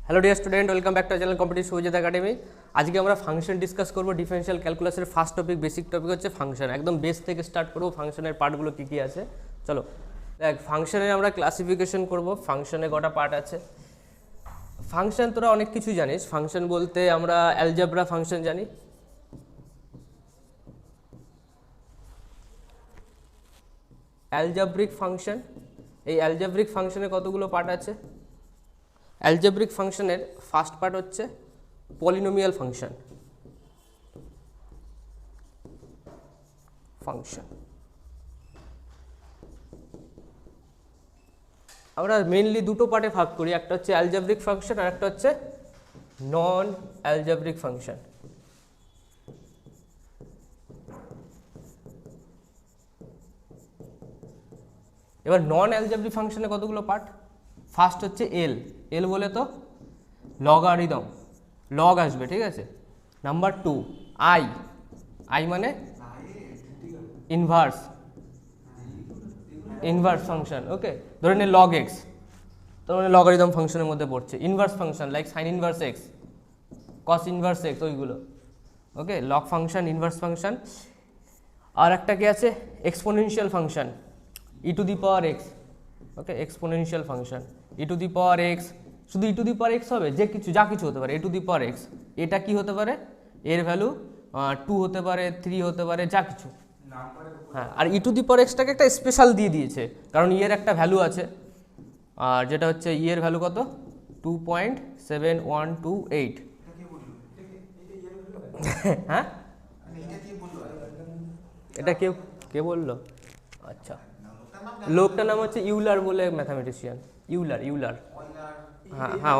Hello dear student, welcome back to channel competitive Subhajit academy. আজকে আমরা function discuss করব। Differential ক্যালকুলাসের ফার্স্ট টপিক, বেসিক টপিক হচ্ছে function. একদম বেস থেকে স্টার্ট করব। ফাংশনের পার্টগুলো কী কী আছে চলো দেখ। ফাংশনে আমরা ক্লাসিফিকেশন করব। ফাংশনে কটা পার্ট আছে। ফাংশন তোরা অনেক কিছু জানিস। ফাংশন বলতে আমরা অ্যালজেব্রা ফাংশন জানি, অ্যালজেব্রিক ফাংশন। এই অ্যালজেব্রিক ফাংশনে কতগুলো পার্ট আছে। অ্যালজেব্রিক ফাংশনের ফার্স্ট পার্ট হচ্ছে পলিনোমিয়াল ফাংশন। আমরা মেইনলি দুটো পার্টে ভাগ করি, একটা হচ্ছে অ্যালজেব্রিক ফাংশন আর একটা হচ্ছে নন অ্যালজেব্রিক ফাংশন। এবার নন অ্যালজেব্রিক ফাংশনে কতগুলো পার্ট। ফার্স্ট হচ্ছে এল। এল বলে তো লগারিদম, লগ আসবে, ঠিক আছে। Number 2 I. আই মানে ইনভার্স, ইনভার্স ফাংশন। ওকে, ধরে নে লগ এক্স, তার মানে লগারিদম ফাংশনের মধ্যে পড়ছে। Inverse function like sign inverse x, cos inverse x, ওইগুলো। ওকে, লগ ফাংশন, ইনভার্স ফাংশন। আর একটা কি আছে, exponential function, E to the power x. Okay, exponential function, E to the power x. শুধু ই টু দি পাওয়ার এক্স হবে, যে কিছু যা কিছু হতে পারে, এ টু দি পাওয়ার এক্স। এটা কি হতে পারে, এর ভ্যালু 2 হতে পারে, 3 হতে পারে, যা কিছু। হ্যাঁ, আর ই টু দি পাওয়ার এক্সটাকে একটা স্পেশাল দিয়ে দিয়েছে, কারণ ইয়ের একটা ভ্যালু আছে, আর যেটা হচ্ছে ইয়ের ভ্যালু কত, 2.7128। হ্যাঁ, এটা কেউ কে বললো? আচ্ছা, লোকটার নাম হচ্ছে ইউলার বলে ম্যাথামেটিশিয়ান। ইউলার। হ্যাঁ হ্যাঁ,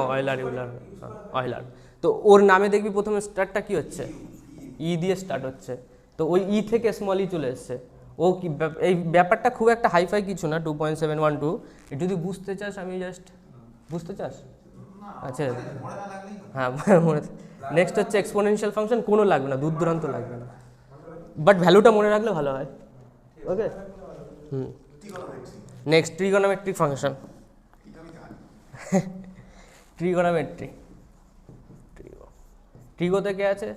অয়লার। তো ওর নামে দেখবি প্রথমে স্টার্টটা কি হচ্ছে, ই দিয়ে স্টার্ট হচ্ছে। তো ওই ই থেকে স্মল ই চলে এসছে। ও কি এই ব্যাপারটা খুব একটা হাইফাই কিছু না, 2.712। যদি বুঝতে চাস, আমি জাস্ট বুঝতে চাস, আচ্ছা হ্যাঁ। নেক্সট হচ্ছে এক্সপোনেনশিয়াল ফাংশন, কোনো লাগবে না, দূর দূরান্ত লাগবে না, বাট ভ্যালুটা মনে রাখলে ভালো হয়। ওকে, নেক্সট ট্রিগোনোমেট্রিক ফাংশন। ট্রিগোনোমেট্রি, ট্রিগো থেকে আছে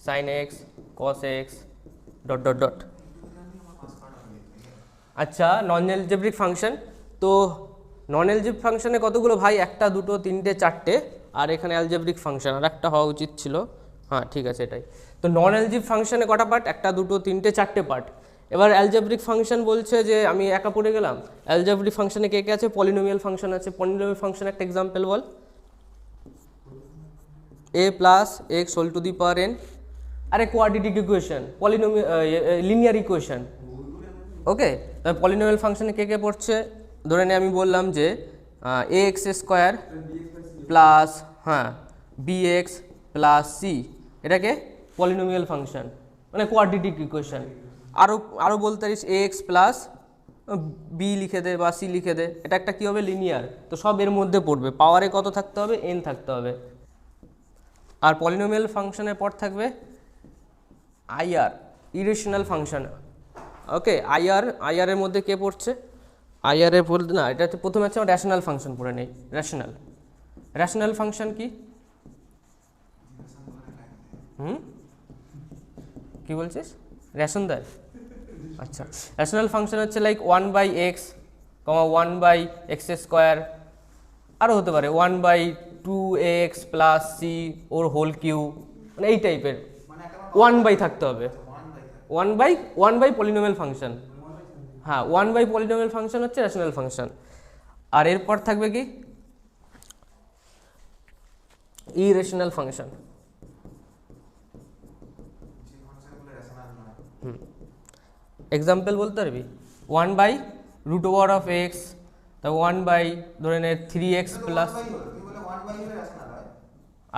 sine x, cos x, dot dot dot. আচ্ছা, নন অ্যালজেব্রিক ফাংশন। তো নন অ্যালজেব্রিক ফাংশনে কতগুলো ভাই, 1 2 3 4টে। আর এখানে অ্যালজেব্রিক ফাংশন আর একটা হওয়া উচিত ছিল। হ্যাঁ ঠিক আছে, এটাই। তো নন অ্যালজেব্রিক ফাংশনে কটা পার্ট, 1 2 3 4টে পার্ট। এবার অ্যালজেব্রিক ফাংশন বলছে যে আমি একা পড়ে গেলাম। অ্যালজেব্রিক ফাংশনে কে কে আছে, পলিনোমিয়াল ফাংশন আছে। পলিনোমিয়াল ফাংশন একটা এক্সাম্পল বল। a plus x whole to the power n। আরে quadratic equation, polynomial, linear equation. Okay, তবে পলিনোমিয়াল ফাংশনে কে কে পড়ছে, ধরে নে আমি বললাম যে a x square plus b x plus c, এটাকে পলিনোমিয়াল ফাংশন, মানে কোয়াড্রেটিক ইকুয়েশন। আরও বলতে পারিস এ এক্স প্লাস বি লিখে দে বা সি লিখে দে, এটা একটা কী হবে, লিনিয়ার। তো সব এর মধ্যে পড়বে। পাওয়ারে কত থাকতে হবে, এন থাকতে হবে। আর পলিনোমিয়াল ফাংশনের পর থাকবে আইআর, ইরেশনাল ফাংশন। ওকে, আইআরের মধ্যে কে পড়ছে, আইআরের বলতে না, এটা প্রথমে হচ্ছে রেশনাল ফাংশন পড়ে নেই। রেশনাল ফাংশন কি, কি বলছিস, রেশন দেয়? আচ্ছা, রেশনাল ফাংশন হচ্ছে লাইক 1/x, 1/x², আরও হতে পারে 1/2x প্লাস সি ওর হোল কিউ, মানে এই টাইপের। 1/, থাকতে হবে 1/, পলিনোমিয়াল ফাংশন। হ্যাঁ, 1/, পলিনোমিয়াল ফাংশন হচ্ছে রেশনাল ফাংশন। আর এরপর থাকবে কি, ইরেশনাল ফাংশন। এক্সাম্পল বলতে পারবি, 1/√x, তা 1/ ধরে নে 3x প্লাস।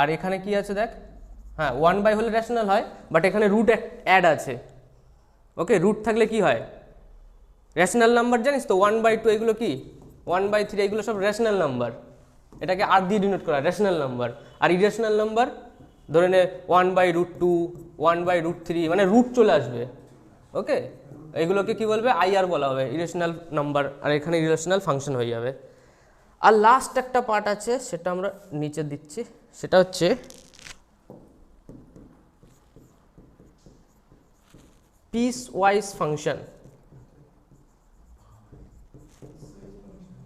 আর এখানে কি আছে দেখ, হ্যাঁ 1/, হলে রেশনাল হয়, বাট এখানে রুট অ্যাড আছে। ওকে, রুট থাকলে কি হয়, রেশনাল নাম্বার জানিস তো। 1/2 এগুলো কি, 1/3 এগুলো সব রেশনাল নাম্বার। এটাকে আর দিয়ে ডিনোট করা, রেশনাল নাম্বার। আর ইরেশনাল নাম্বার ধরে নে 1/√2, 1/√3, মানে রুট চলে আসবে। ওকে, এগুলোকে কি বলবে আইআর বলা হবে, ইরেশনাল নাম্বার, আর এখানে ইরেশনাল ফাংশন হয়ে যাবে। আর লাস্ট একটা পার্ট আছে সেটা আমরা নিচে দিচ্ছি, সেটা হচ্ছে পিস ওয়াইজ ফাংশন।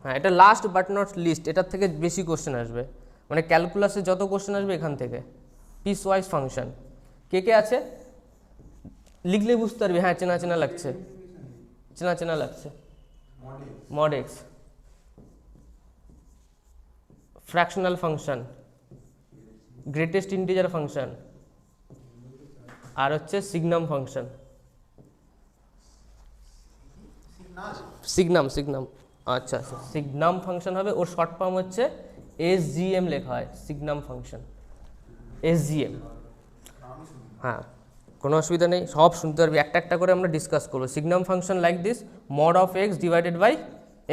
হ্যাঁ, এটা লাস্ট বাট নট লিস্ট, এটার থেকে বেশি কোশ্চেন আসবে, মানে ক্যালকুলাসে যত কোশ্চেন আসবে এখান থেকে। পিস ওয়াইজ ফাংশন কে কে আছে লিখলে বুঝতে পারবি। হ্যাঁ, চেনা চেনা লাগছে, চেনা চেনা লাগছে। Mod x, fractional function, greatest integer function, আর হচ্ছে সিগনাম ফাংশন। সিগনাম, সিগনাম, আচ্ছা সিগনাম ফাংশন হবে, ওর শর্ট ফর্ম হচ্ছে এসজিএম লেখা হয়, সিগনাম ফাংশন, এসজিএম। হ্যাঁ, কোনো অসুবিধা নেই, সব শুনতে পারবি, একটা একটা করে আমরা ডিসকাস করবো। Signum function like this, mod of x divided by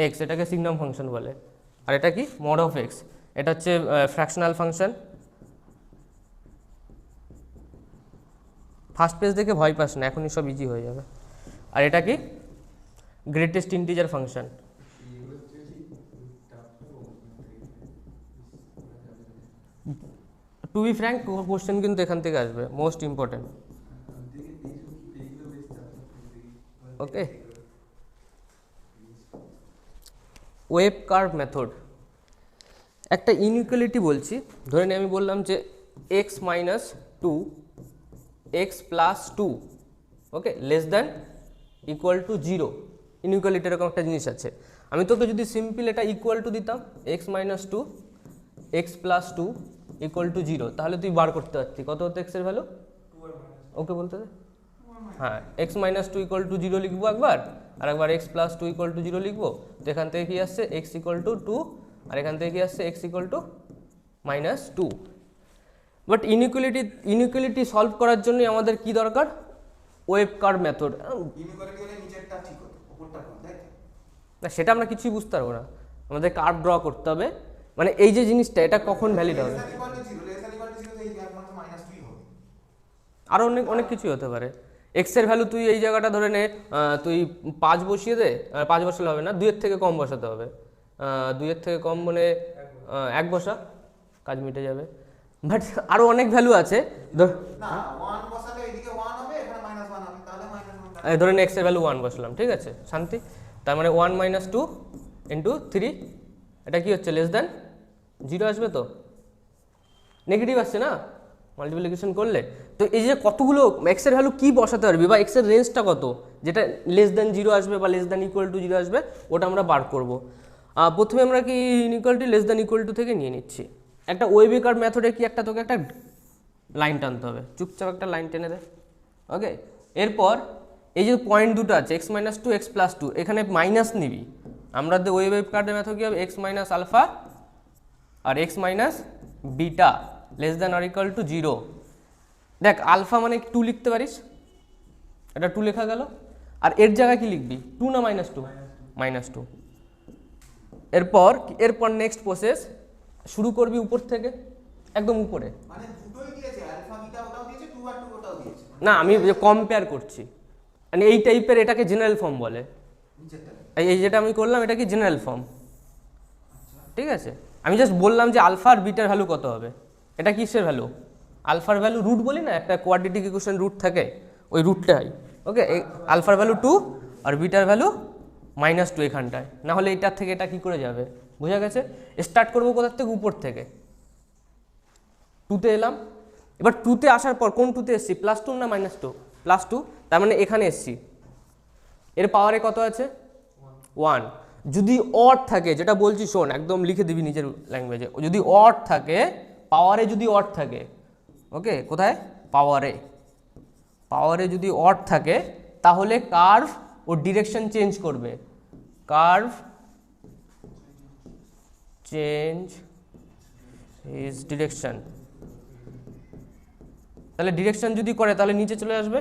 x, এটাকে সিগনাম ফাংশন বলে। আর এটা কি মড অফ এক্স, এটা হচ্ছে ফ্র্যাকশনাল ফাংশন। ফার্স্ট পেজ দেখে ভয় পাস না, এখনই সব ইজি হয়ে যাবে। আর এটা কি greatest integer function. To be frank, question কিন্তু এখান থেকে আসবে, most important. Okay, wave curve method. একটা ইনইকুয়ালিটি বলছি, ধরে নিয়ে আমি বললাম যে x minus two x plus two, okay, less than equal to zero. Inequality এরকম একটা জিনিস আছে। আমি তোকে যদি সিম্পল এটা ইকুয়াল টু দিতাম x minus two x plus two equal to zero, তাহলে তুই বার করতে পারতি কত হতো এক্সের ভ্যালু। ওকে বলতে দে। হ্যাঁ, x minus two equal to zero লিখবো একবার, আর একবার x plus two equal to zero লিখবো। তো এখান থেকে কি আসছে এক্স ইকুয়াল টু টু, আর এখান থেকে কি আসছে x equal to minus two. But inequality solve করার জন্য আমাদের কি দরকার, ওয়েভ কার্ভ মেথড। না, সেটা আমরা কিছুই বুঝতে পারবো না, আমাদের কার্ভ ড্র করতে হবে, মানে এই যে জিনিসটা এটা কখন ভ্যালিড হবে। আরও অনেক অনেক কিছুই হতে পারে। এক্সের ভ্যালু তুই এই জায়গাটা ধরে নে, তুই 5 বসিয়ে দে, 5 বসালে হবে না, 2-এর থেকে কম বসাতে হবে। 2-এর থেকে কম মানে 1 বসা, কাজ মিটে যাবে। বাট আরও অনেক ভ্যালু আছে, ধরে নে এক্সের ভ্যালু 1 বসলাম, ঠিক আছে, শান্তি। তার মানে 1 মাইনাস 2 ইন্টু 3, এটা কি হচ্ছে লেস দ্যান জিরো আসবে, তো নেগেটিভ আসছে না মাল্টিপ্লিকেশন করলে। তো এই যে কতগুলো এক্সের ভ্যালু কি বসাতে পারবি, বা এক্সের রেঞ্জটা কত, যেটা লেস দ্যান জিরো আসবে বা less than equal to zero আসবে, ওটা আমরা বার করব। প্রথমে আমরা কি inequality less than equal two থেকে নিয়ে নিচ্ছি। একটা ওয়েভ কার্ভ মেথডে কি একটা তোকে একটা লাইন টানতে হবে, চুপচাপ একটা লাইন টেনে দে। ওকে, এরপর এই যে পয়েন্ট দুটো আছে x minus two x plus two, এখানে মাইনাস নিবি। আমরা ওয়েভ কার্ভের মেথড কি হবে, এক্স মাইনাস আলফা আর x minus beta less than আর ইকুয়াল টু জিরো। দেখ আলফা মানে 2 লিখতে পারিস, এটা 2 লেখা গেল। আর এর জায়গায় কি লিখবি, 2 না মাইনাস টু, মাইনাস টু। এরপর নেক্সট প্রসেস শুরু করবি উপর থেকে, একদম উপরে। না, আমি কম্পেয়ার করছি, মানে এই টাইপের, এটাকে জেনারেল ফর্ম বলে। এই যেটা আমি করলাম এটা কি জেনারেল ফর্ম, ঠিক আছে। আমি জাস্ট বললাম যে আলফা আর বিটার ভ্যালু কত হবে, এটা কিসের ভ্যালু, আলফার ভ্যালু রুট বলি না, একটা কোয়াড্রেটিক ইকুয়েশন রুট থাকে, ওই রুটটাই। ওকে, আলফার ভ্যালু 2 আর বিটার ভ্যালু -2 এখানটায়, না হলে এটার থেকে এটা কি করে যাবে, বোঝা গেছে। স্টার্ট করবো কোথার থেকে, উপর থেকে। 2-তে এলাম, এবার 2-তে আসার পর কোন 2-তে এসছি, +2 না -2, +2, তার মানে এখানে এসছি। এর পাওয়ারে কত আছে 1। যদি অড থাকে, যেটা বলছি শোন, একদম লিখে দিবি নিজের ল্যাঙ্গুয়েজে, যদি অড থাকে, পাওয়ারে যদি অড থাকে, ওকে, কোথায় পাওয়ারে যদি অড থাকে, তাহলে কার্ভ ও ডিরেকশন চেঞ্জ করবে, কার্ভ চেঞ্জ ইজ ডিরেকশন। তাহলে ডিরেকশন যদি করে তাহলে নিচে চলে আসবে,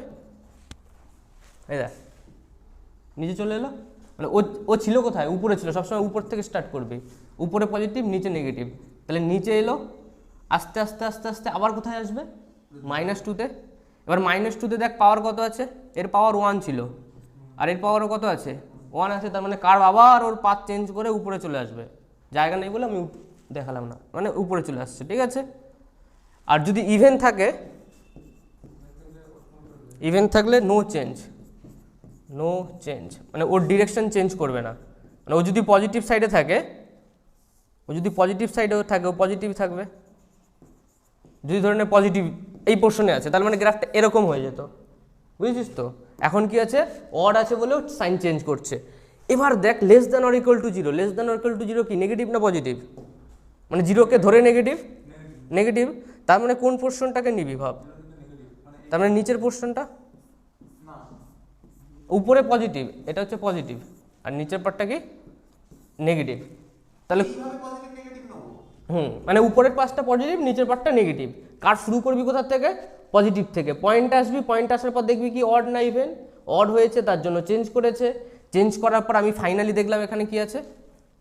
এই দেখ নিচে চলে এলো, মানে ও ছিল কোথায়, উপরে ছিল, সবসময় উপর থেকে স্টার্ট করবে, উপরে পজিটিভ নিচে নেগেটিভ, তাহলে নিচে এলো, আস্তে আস্তে আস্তে আস্তে আবার কোথায় আসবে, -2-তে। এবার -2-তে দেখ পাওয়ার কত আছে, এর পাওয়ার 1 ছিল, আর এর পাওয়ারও কত আছে 1 আছে, তার মানে কার্ভ আবার ওর পাথ চেঞ্জ করে উপরে চলে আসবে, জায়গা নেই বলে আমি দেখালাম না, মানে উপরে চলে আসছে, ঠিক আছে। আর যদি ইভেন থাকে, ইভেন থাকলে নো চেঞ্জ, মানে ওর ডিরেকশন চেঞ্জ করবে না, মানে ও যদি পজিটিভ সাইডে থাকে, ও যদি পজিটিভ সাইডেও থাকে ও পজিটিভ থাকবে। যদি ধরে নে পজিটিভ এই পোর্শনে আছে, তার মানে গ্রাফটা এরকম হয়ে যেত, বুঝেছিস তো। এখন কি আছে, অড আছে বলেও সাইন চেঞ্জ করছে। এবার দেখ less than or equal to zero, less than or equal to zero কি নেগেটিভ না পজিটিভ, মানে জিরোকে ধরে নেগেটিভ, নেগেটিভ, তার মানে কোন পোর্শনটাকে নিবি ভাব, তার মানে নিচের পোর্শনটা, উপরে পজিটিভ, এটা হচ্ছে পজিটিভ, আর নিচের পার্টটা কি নেগেটিভ, তাহলে মানে উপরের পাশটা পজিটিভ, নিচের পার্টটা নেগেটিভ। কার শুরু করবি কোথা থেকে, পজিটিভ থেকে, পয়েন্ট আসবি, পয়েন্ট আসার পর দেখবি কি অড না ইভেন, অড হয়েছে তার জন্য চেঞ্জ করেছে, চেঞ্জ করার পর আমি ফাইনালি দেখলাম এখানে কি আছে,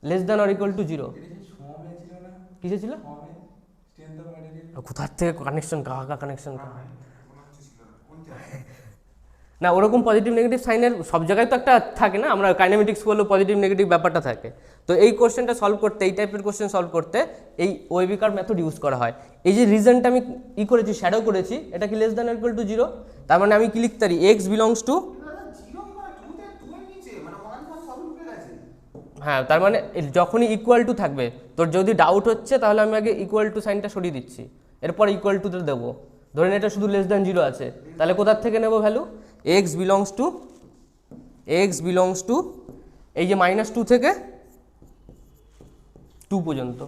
less than or equal to zero. কিসে ছিল, কোথার থেকে কানেকশন, কাকা কানেকশন না, ওরকম পজিটিভ নেগেটিভ সাইনের সব জায়গায় তো একটা থাকে না, আমরা কাইনেমেটিক্স বললেও পজিটিভ নেগেটিভ ব্যাপারটা থাকে। তো এই কোশ্চেনটা সলভ করতে, এই টাইপের কোশ্চেন সলভ করতে এই ওয়েভি কার্ভ মেথড ইউজ করা হয়। এই যে রিজনটা আমি করেছি, শ্যাডো করেছি, এটা কি less than equal to zero, তার মানে আমি কি লিখতে পারি, এক্স বিলংস টু, হ্যাঁ, তার মানে যখনই ইকুয়াল টু থাকবে, তোর যদি ডাউট হচ্ছে তাহলে আমি আগে ইকুয়াল টু সাইনটা সরিয়ে দিচ্ছি, এরপর ইকুয়াল টুতে দেবো। ধরেন এটা শুধু লেস দ্যান জিরো আছে, তাহলে কোথার থেকে নেব ভ্যালু, এক্স বিলংস টু এই যে -2 থেকে 2 পর্যন্ত,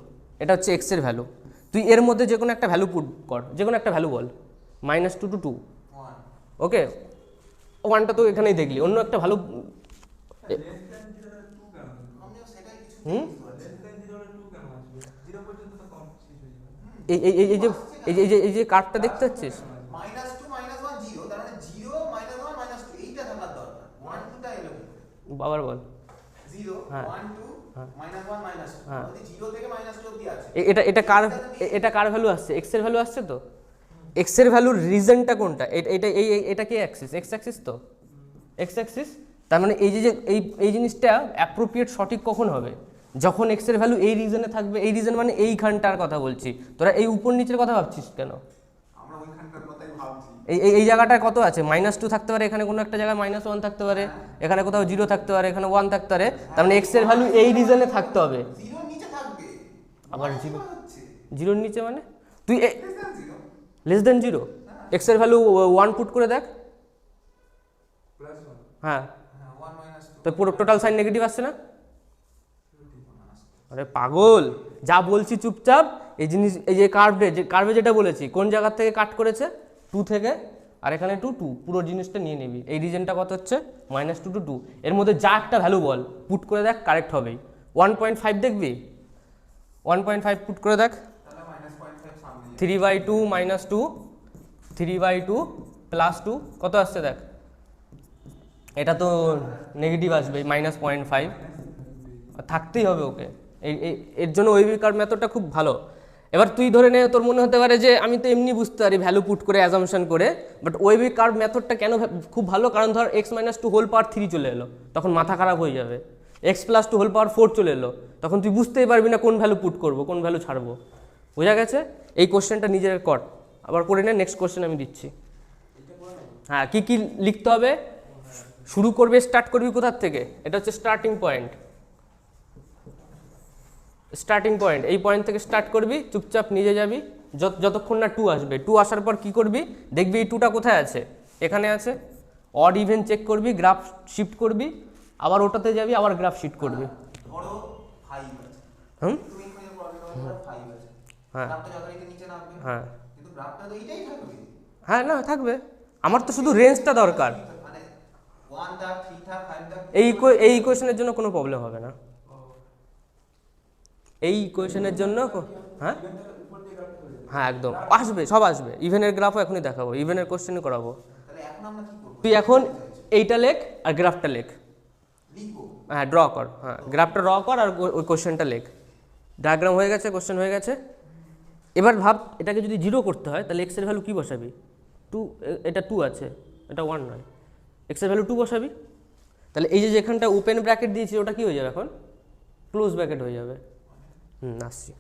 এটা হচ্ছে এক্স এর ভ্যালু। তুই এর মধ্যে যে কোনো একটা ভ্যালু পুট কর, যে কোনো একটা ভ্যালু বল, -2 to 2, ওকে, ওয়ানটা তো এখানেই দেখলি, অন্য একটা ভ্যালু, এই যে কার্ভটা দেখতে পাচ্ছিস, বাবার বল, এটা কার ভ্যালু আসছে, এক্স এর ভ্যালু আসছে, তো এক্স এর ভ্যালুর রিজনটা কোনটা, এটা কি অ্যাক্সিস, এক্স অ্যাক্সিস, তো এক্স অ্যাক্সিস, তার মানে এই জিনিসটা অ্যাপ্রোপ্রিয়েট সঠিক কখন হবে, যখন এক্স এর ভ্যালু এই রিজনে থাকবে, এই রিজন মানে এইখানটার কথা বলছি, তোরা এই উপর নিচের কথা ভাবছিস কেন, এই জায়গাটায় কত আছে, -2 থাকতে পারে, এখানে কোনো একটা জায়গায় -1 থাকতে পারে, এখানে কোথাও 0 থাকতে পারে, এখানে 1 থাকতে পারে, তার মানে এক্স এর ভ্যালু এই রিজনে থাকতে হবে, আবার জিরোর নিচে মানে তুই লেস দেন জিরো, এক্স এর ভ্যালু 1 পুট করে দেখ, হ্যাঁ, তো পুরো টোটাল সাইন নেগেটিভ আসছে না, আরে পাগল, যা বলছি চুপচাপ, এই জিনিস, এই যে কার্ভে যেটা বলেছি, কোন জায়গা থেকে কাট করেছে, 2 থেকে, আর এখানে 2 পুরো জিনিসটা নিয়ে নিবি, এই রিজনটা কত হচ্ছে, -2 to 2, এর মধ্যে যা একটা ভ্যালু বল, পুট করে দেখ, কারেক্ট হবেই। 1.5 দেখবি, 1.5 পুট করে দেখ, 3/2 -2, 3/2 +2 কত আসছে দেখ, এটা তো নেগেটিভ আসবে, -0.5 থাকতেই হবে ওকে, এর জন্য ওয়েভি কার্ভ মেথডটা খুব ভালো। এবার তুই ধরে নে, তোর মনে হতে পারে যে আমি তো এমনি বুঝতে পারি ভ্যালু পুট করে অ্যাজাম্পশন করে, বাট ওয়েভি কার্ভ মেথডটা কেন খুব ভালো, কারণ ধর x - 2 হোল পাওয়ার 3 চলে এলো, তখন মাথা খারাপ হয়ে যাবে, x + 2 হোল পাওয়ার 4 চলে এলো, তখন তুই বুঝতেই পারবি না কোন ভ্যালু পুট করবো, কোন ভ্যালু ছাড়বো, বোঝা গেছে। এই কোশ্চেনটা নিজের কর, আবার করে নে, নেক্সট কোশ্চেন আমি দিচ্ছি। হ্যাঁ, কি কি লিখতে হবে, শুরু করবে, স্টার্ট করবি কোথার থেকে, এটা হচ্ছে স্টার্টিং পয়েন্ট, এই পয়েন্ট থেকে স্টার্ট করবি, চুপচাপ নিজে যাবি যতক্ষণ না 2 আসবে, 2 আসার পর কি করবি, দেখবি এই 2টা কোথায় আছে, এখানে আছে, অড ইভেন চেক করবি, গ্রাফ শিফট করবি, আবার ওটাতে যাবি, আবার গ্রাফ শিফট করবি, হ্যাঁ না থাকবে, আমার তো শুধু রেঞ্জটা দরকার, এই ইকুয়েশনের জন্য কোনো প্রবলেম হবে না, এই ইকুয়েশনের জন্য, হ্যাঁ একদম আসবে, সব আসবে, ইভেনের গ্রাফও এখনই দেখাবো, ইভেনের কোশ্চেনই করাবো। তুই এখন এইটা লেখ আর গ্রাফটা লেখ, হ্যাঁ ড্র কর, হ্যাঁ গ্রাফটা ড্র কর আর ওই কোশ্চেনটা লেখ, ডায়াগ্রাম হয়ে গেছে, কোশ্চেন হয়ে গেছে। এবার ভাব এটাকে যদি 0 করতে হয় তাহলে এক্সের ভ্যালু কী বসাবি, 2, এটা 2 আছে, এটা 1 নয়, এক্সের ভ্যালু 2 বসাবি, তাহলে এই যে যেখানটা ওপেন ব্র্যাকেট দিয়েছি ওটা কি হয়ে যাবে এখন, ক্লোজ ব্র্যাকেট হয়ে যাবে। আসছি।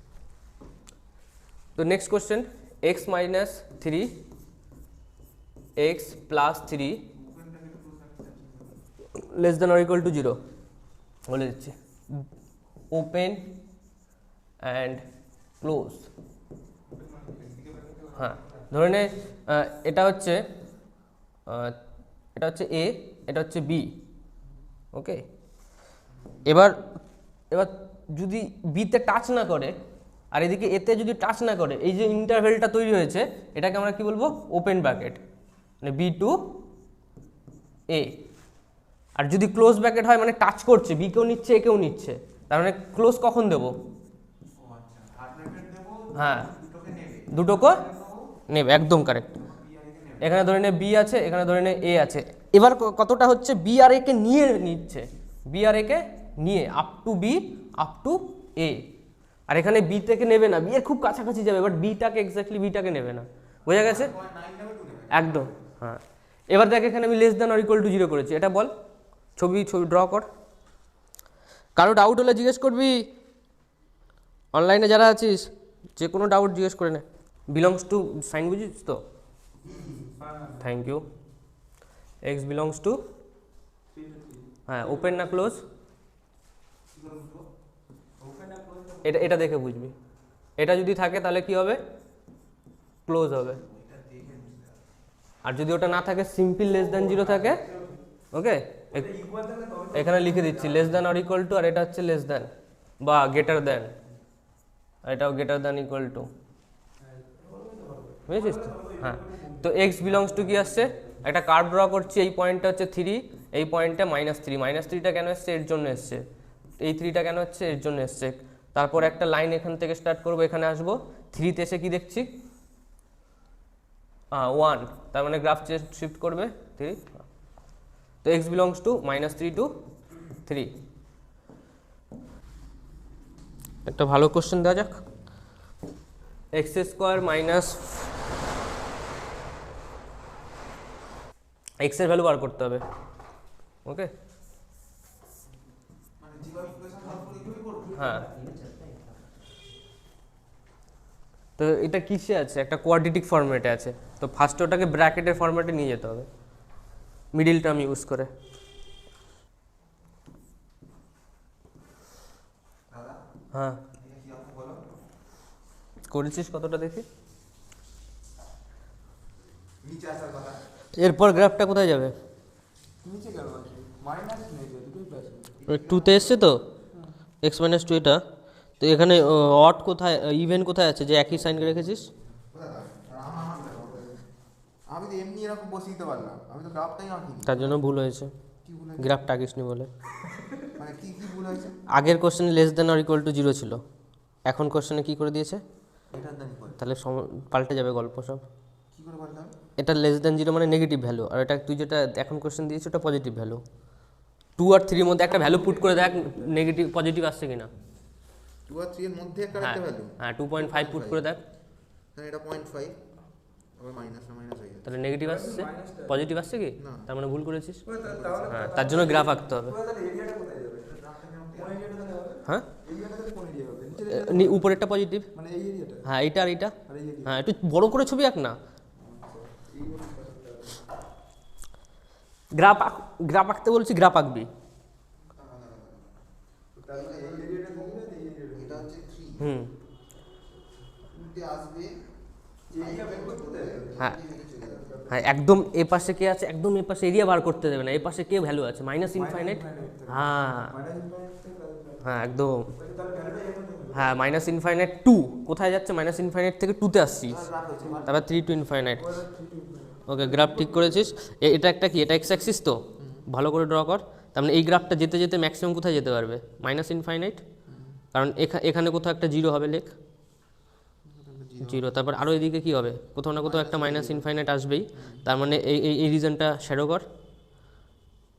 তো next question, x minus 3 x plus 3 less than or equal to 0 বলে দিচ্ছি। Open and close. হ্যাঁ, ধরে নে এটা হচ্ছে এ, এটা হচ্ছে বি। ওকে, এবার যদি বিতে টাচ না করে আর এদিকে এতে যদি টাচ না করে, এই যে ইন্টারভেলটা তৈরি হয়েছে এটাকে আমরা কি বলবো, ওপেন ব্র্যাকেট, মানে বি টু এ। আর যদি ক্লোজ ব্র্যাকেট হয় মানে টাচ করছে, বি কেও নিচ্ছে এ কেও নিচ্ছে, তার মানে ক্লোজ কখন দেবো, হ্যাঁ দুটোকে নেবে, একদম কারেক্ট। এখানে ধরে নে বি আছে, এখানে ধরে নে এ আছে। এবার কতটা হচ্ছে বি আর এ কে নিয়ে নিচ্ছে, বি আর এ কে নিয়ে up to b up to a. আর এখানে বি থেকে নেবে না, বি এর খুব কাছাকাছি যাবে, বাট বিটাকে এক্স্যাক্টলি বিটাকে নেবে না। বোঝা গেছে একদম। হ্যাঁ, এবার দেখ এখানে আমি less than or equal to 0 করেছি, এটা বল, ছবি ড্র কর। কারো ডাউট হলে জিজ্ঞেস করবি, অনলাইনে যারা আছিস যে কোনো ডাউট জিজ্ঞেস করে নে। বিলংস টু সাইন বুঝিস তো, thank you. X belongs to, হ্যাঁ ওপেন না ক্লোজ, এটা দেখে বুঝবি। এটা যদি থাকে তাহলে কি হবে, ক্লোজ হবে। আর যদি ওটা না থাকে, সিম্পল লেস দেন 0 থাকে, ওকে, এখানে লিখে দিচ্ছি less than or equal to, আর এটা হচ্ছে লেস দেন বা গ্রেটার দেন, এটাও গ্রেটার দেন ইকুয়াল টু, বুঝেছিস তো? হ্যাঁ, তো এক্স বিলংস টু কি আসছে, একটা কার্ভ ড্র করছি, এই পয়েন্টটা হচ্ছে 3, এই পয়েন্টটা -3, -3টা কেন এসছে, এর জন্য এসছে, এই 3টা কেন হচ্ছে, এর জন্য এসছে। তারপর একটা লাইন এখান থেকে স্টার্ট করবো, এখানে আসবো, 3তে এসে কি দেখছি, 1, তার মানে গ্রাফ শিফট করবে 3। তো এক্স বিলংস টু -3 টু 3। একটা ভালো কোশ্চেন দেওয়া যাক, এক্স স্কোয়ার মাইনাস এক্স এর ভ্যালু বার করতে হবে। ওকে, হ্যাঁ, তো এটা কিসে আছে, একটা কোয়াড্রেটিক ফরম্যাটে আছে, তো ফার্স্টে ওটাকে ব্র্যাকেটের ফরম্যাটে নিয়ে যেতে হবে, মিডিল টার্ম ইউজ করে। হ্যাঁ, করেছিস কতটা দেখি। এরপর গ্রাফটা কোথায় যাবে, টুতে এসছে তো, এক্স মাইনাস 2 এটা, তো এখানে অড কোথায়, ইভেন কোথায় আছে যে একই সাইন রেখেছিস, আমি তো এমনি এরকম বসে দিতে পারলাম, আমি তো গ্রাফটাই আঁকিনি, তার জন্য ভুল হয়েছে, গ্রাফটা আঁকিসনি বলে। মানে কি ভুল হয়েছে, আগের কোশ্চেনে less than or equal to 0 ছিল, এখন কোশ্চেনে কি করে দিয়েছে, এটার দাম করে তাহলে পাল্টে যাবে গল্প সব। কি করে পারলাম, এটা লেস দেন 0 মানে নেগেটিভ ভ্যালু, আর এটা তুই যেটা এখন কোশ্চেন দিয়েছিস ওটা পজিটিভ ভ্যালু। 2 আর 3 এর মধ্যে একটা ভ্যালু পুট করে দেখ, নেগেটিভ পজিটিভ আসছে কিনা। 2 আর 3 এর মধ্যে একটা ভ্যালু, হ্যাঁ 2.5 পুট করে দেখ, তাহলে এটা 0.5, আবার মাইনাস হয়ে যাবে, তাহলে নেগেটিভ আসছে, পজিটিভ আসছে কি, তার মানে ভুল করেছিস। হ্যাঁ, তার জন্য গ্রাফ আঁকতে হবে। হ্যাঁ, উপরেরটা পজিটিভ, হ্যাঁ এইটা আর এইটা, হ্যাঁ একটু বড় করে ছবি আঁক না, গ্রাফ আঁকতে বলছি, গ্রাফ আঁকবি। হুম, হ্যাঁ হ্যাঁ, একদম এ পাশে কে আছে, একদম এ পাশে এরিয়া বার করতে দেবে না, এ পাশে কে ভ্যালু আছে, মাইনাস ইনফাইনাইট, হ্যাঁ হ্যাঁ একদম, হ্যাঁ মাইনাস ইনফাইনাইট 2 কোথায় যাচ্ছে, মাইনাস ইনফাইনাইট থেকে 2তে আসছিস, তারপর 3 টু ইনফাইনাইট। ওকে, গ্রাফ ঠিক করেছিস। এটা একটা কি, এটা এক্স অ্যাক্সিস তো, ভালো করে ড্র কর। তার মানে এই গ্রাফটা যেতে যেতে ম্যাক্সিমাম কোথায় যেতে পারবে, মাইনাস ইনফাইনাইট, কারণ এখানে কোথাও একটা 0 হবে, লেখ 0, তারপর আরও এদিকে কী হবে, কোথাও না কোথাও একটা মাইনাস ইনফাইনাইট আসবেই, তার মানে এই রিজনটা শ্যাডো কর।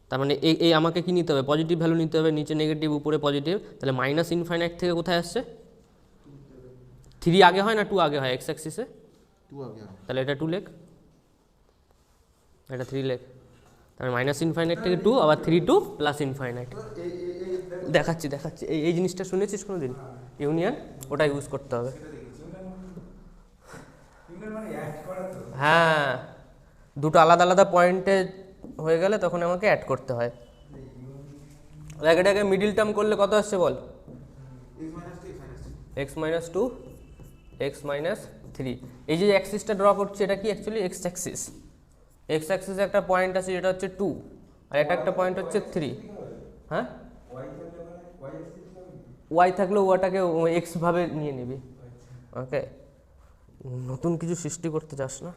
তার মানে এই আমাকে কি নিতে হবে, পজিটিভ ভ্যালু নিতে হবে, নিচে নেগেটিভ উপরে পজিটিভ, তাহলে মাইনাস ইনফাইনাইট থেকে কোথায় আসছে, 3 আগে হয় না 2 আগে হয়, এক্স অ্যাক্সিসে 2 আগে হয়, তাহলে এটা 2 লেখ, এটা 3 লেখ, তার মাইনাস ইনফাইনাইট থেকে 2 আবার 3 টু প্লাস ইনফাইনাইট। দেখাচ্ছি এই জিনিসটা শুনেছিস কোনো দিন? ইউনিয়ন, ওটা ইউজ করতে হবে। হ্যাঁ, দুটো আলাদা আলাদা পয়েন্টে হয়ে গেলে তখন আমাকে অ্যাড করতে হয়। এটাকে মিডিল টার্ম করলে কত আসছে বল? x minus 2 x minus 3। এই যে অ্যাক্সিসটা ড্র করছি এটা কি অ্যাকচুয়ালি এক্স অ্যাক্সিস। এক্স অ্যাক্সিসে একটা পয়েন্ট আছে যেটা হচ্ছে 2 আর এটা একটা পয়েন্ট হচ্ছে 3। হ্যাঁ, ওয়াই থাকলে ওটাকে এক্স ভাবে নিয়ে নিবি। ওকে, নতুন কিছু সৃষ্টি করতে চাস না?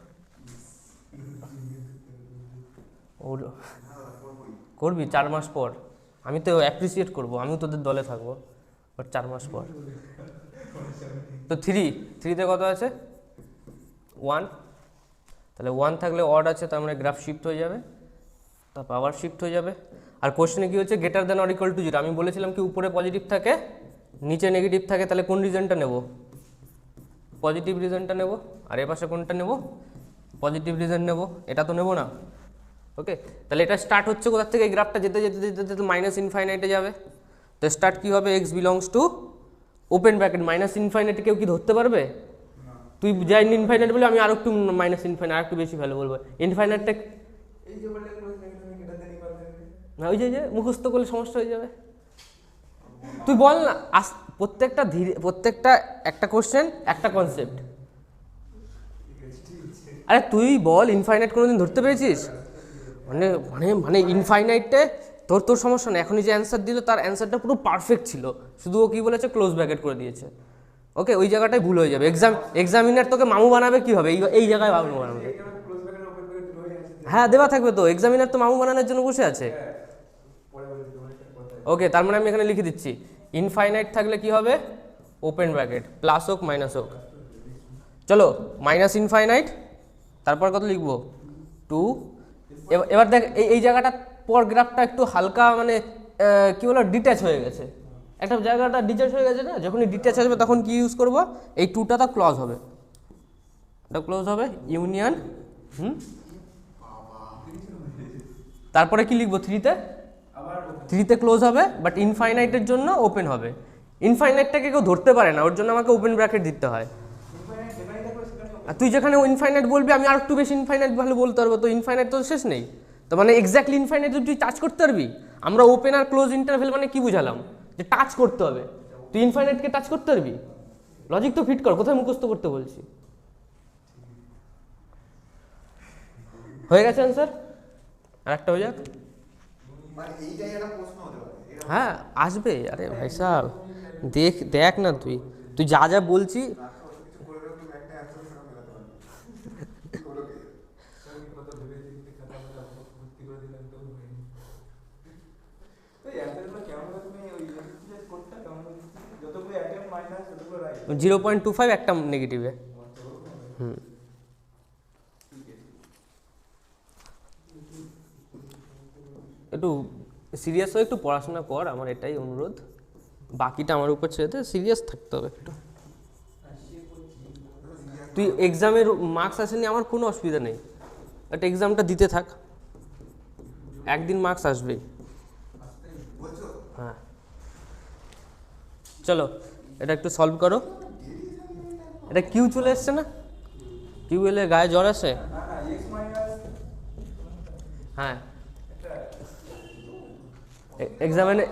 করবি 4 মাস পর। আমি তো অ্যাপ্রিসিয়েট করবো, আমিও তোদের দলে থাকবো, বাট 4 মাস পর। তো 3তে কত আছে? 1। তাহলে 1 থাকলে অড আছে, তার মানে গ্রাফ শিফট হয়ে যাবে, তারপর আবার শিফট হয়ে যাবে। আর কোশ্চেনে কি হচ্ছে? Greater than or equal to 0। আমি বলেছিলাম কি উপরে পজিটিভ থাকে নিচে নেগেটিভ থাকে, তাহলে কোন রিজনটা নেব? পজিটিভ রিজনটা নেব। আর এ পাশে কোনটা নেব? পজিটিভ রিজন নেব। এটা তো নেব না। ওকে, তাহলে এটা স্টার্ট হচ্ছে কোথা থেকে? এই গ্রাফটা যেতে যেতে যেতে যেতে মাইনাস ইনফাইনাইটে যাবে। তো স্টার্ট কী হবে? X belongs to open bracket minus ইনফাইনাইটে কেউ কি ধরতে পারবে? তুই যাই ইনফাইনাইট বলে আমি আরও একটু মাইনাস ইনফাইনাইট আর একটু বেশি ভ্যালু বলবো। ইনফাইনাইটটা ওই যে মুখস্থ করলে সমস্যা হয়ে যাবে। তুই বল না, প্রত্যেকটা একটা কোশ্চেন একটা কনসেপ্ট। আরে তুই বল, ইনফাইনাইট কোনোদিন ধরতে পেরেছিস? মানে মানে মানে ইনফাইনাইটে তোর সমস্যা নেই। এখনই যে অ্যান্সার দিল তার অ্যান্সারটা পুরো পারফেক্ট ছিল, শুধু ও কী বলেছে? ক্লোজ ব্র্যাকেট করে দিয়েছে। ওকে, ওই জায়গাটায় ভুল হয়ে যাবে। এক্সামিনার তোকে মামু বানাবে কীভাবে? এই জায়গায় মামু বানাবে। হ্যাঁ, দেওয়া থাকবে তো। এক্সামিনার তো মামু বানানোর জন্য বসে আছে। ওকে, তার মানে আমি এখানে লিখে দিচ্ছি ইনফাইনাইট থাকলে কি হবে? ওপেন ব্র্যাকেট প্লাস হোক মাইনাস হোক। চলো, মাইনাস ইনফাইনাইট, তারপর কত লিখবো? 2। এবার দেখ এই জায়গাটা পর গ্রাফটা একটু হালকা মানে কি বলো ডিট্যাচ হয়ে গেছে। একটা জায়গাটা ডিট্যাচ হয়ে গেছে না, যখনই ডিট্যাচ আসবে তখন কি ইউজ করব? এই 2টা তো ক্লজ হবে, এটা ক্লোজ হবে ইউনিয়ন। তারপরে কি লিখবো? 3তে ক্লোজ হবে, বাট ইনফাইনাইটের জন্য ওপেন হবে। ইনফাইনাইটটাকে কেউ ধরতে পারে না, ওর জন্য আমাকে ওপেন ব্র্যাকেট দিতে হয়। আর তুই যেখানে ইনফাইনাইট বলবি আমি আর একটু বেশি ইনফাইনাইট ভালো বলতে পারবো। তো ইনফাইনাইট তো শেষ নেই, তো মানে এক্স্যাক্টলি ইনফাইনাইট তুই টাচ করতে পারবি। আমরা ওপেন আর ক্লোজ ইন্টারভেল মানে কি বুঝালাম? যে টাচ করতে হবে। তুই ইনফাইনাইটকে টাচ করতে পারবি? লজিক তো ফিট কর, কোথায় মুখস্থ করতে বলছি। হয়ে গেছে অ্যান্সার? আর একটা হয়ে যাক। হ্যাঁ, আসবে। আরে ভাই সাহেব দেখ না, তুই যা যা বলছি .25 একটা নেগেটিভে। একটু সিরিয়াস হয়ে একটু পড়াশোনা কর, আমার এটাই অনুরোধ। বাকিটা আমার উপর ছেড়ে দে, সিরিয়াস থাকতে হবে একটু। তুই এক্সামের মার্কস আসেনি আমার কোনো অসুবিধা নেই, বাট এক্সামটা দিতে থাক, একদিন মার্কস আসবেই। হ্যাঁ, চলো এটা একটু সলভ করো। এটা কিউ চলে এসছে না? কিউ এলে গায়ে জ্বর আসে? হ্যাঁ,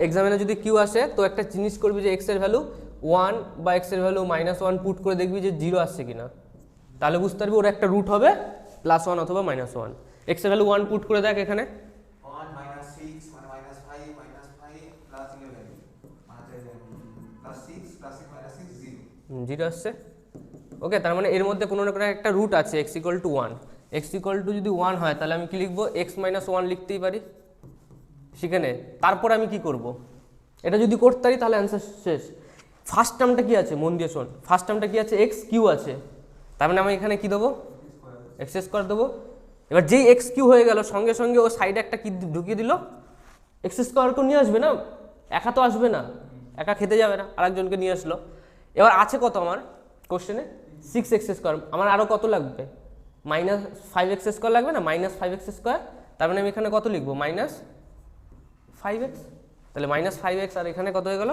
এক্সামিনে যদি কিউ আসে তো একটা জিনিস করবি যে এক্সের ভ্যালু 1 বা এক্সের ভ্যালু -1 পুট করে দেখবি যে 0 আসছে কিনা, তাহলে বুঝতে পারবি ওর একটা রুট হবে +1 অথবা -1। এক্সের ভ্যালু 1 পুট করে দেখ এখানে, 1 -6 মানে -5 +11 +6 -6 0 আসছে। ওকে, তার মানে এর মধ্যে কোনো না কোনো একটা রুট আছে x = 1। x = যদি 1 হয় তাহলে আমি কি লিখবো? x - 1 লিখতেই পারি সেখানে। তারপর আমি কি করব? এটা যদি করতে পারি তাহলে অ্যান্সার শেষ। ফার্স্ট টার্মটা কি আছে? মন দিয়ে শোন। ফার্স্ট টার্মটা কি আছে? x কিউ আছে, তার মানে আমি এখানে কি দেবো? x স্কোয়ার দেবো। এবার যেই x কিউ হয়ে গেল সঙ্গে সঙ্গে ও সাইডে একটা কি ঢুকিয়ে দিল? x স্কোয়ারকে নিয়ে আসবে না, একা তো আসবে না, একা খেতে যাবে না, আরেকজনকে নিয়ে আসলো। এবার আছে কত আমার কোশ্চেনে? 6x square. আমার আরও কত লাগবে? -5x স্কোয়ার লাগবে না? -5x স্কোয়ার তার মানে আমি এখানে কত লিখবো, -5x। তাহলে -5x আর এখানে কত হয়ে গেল,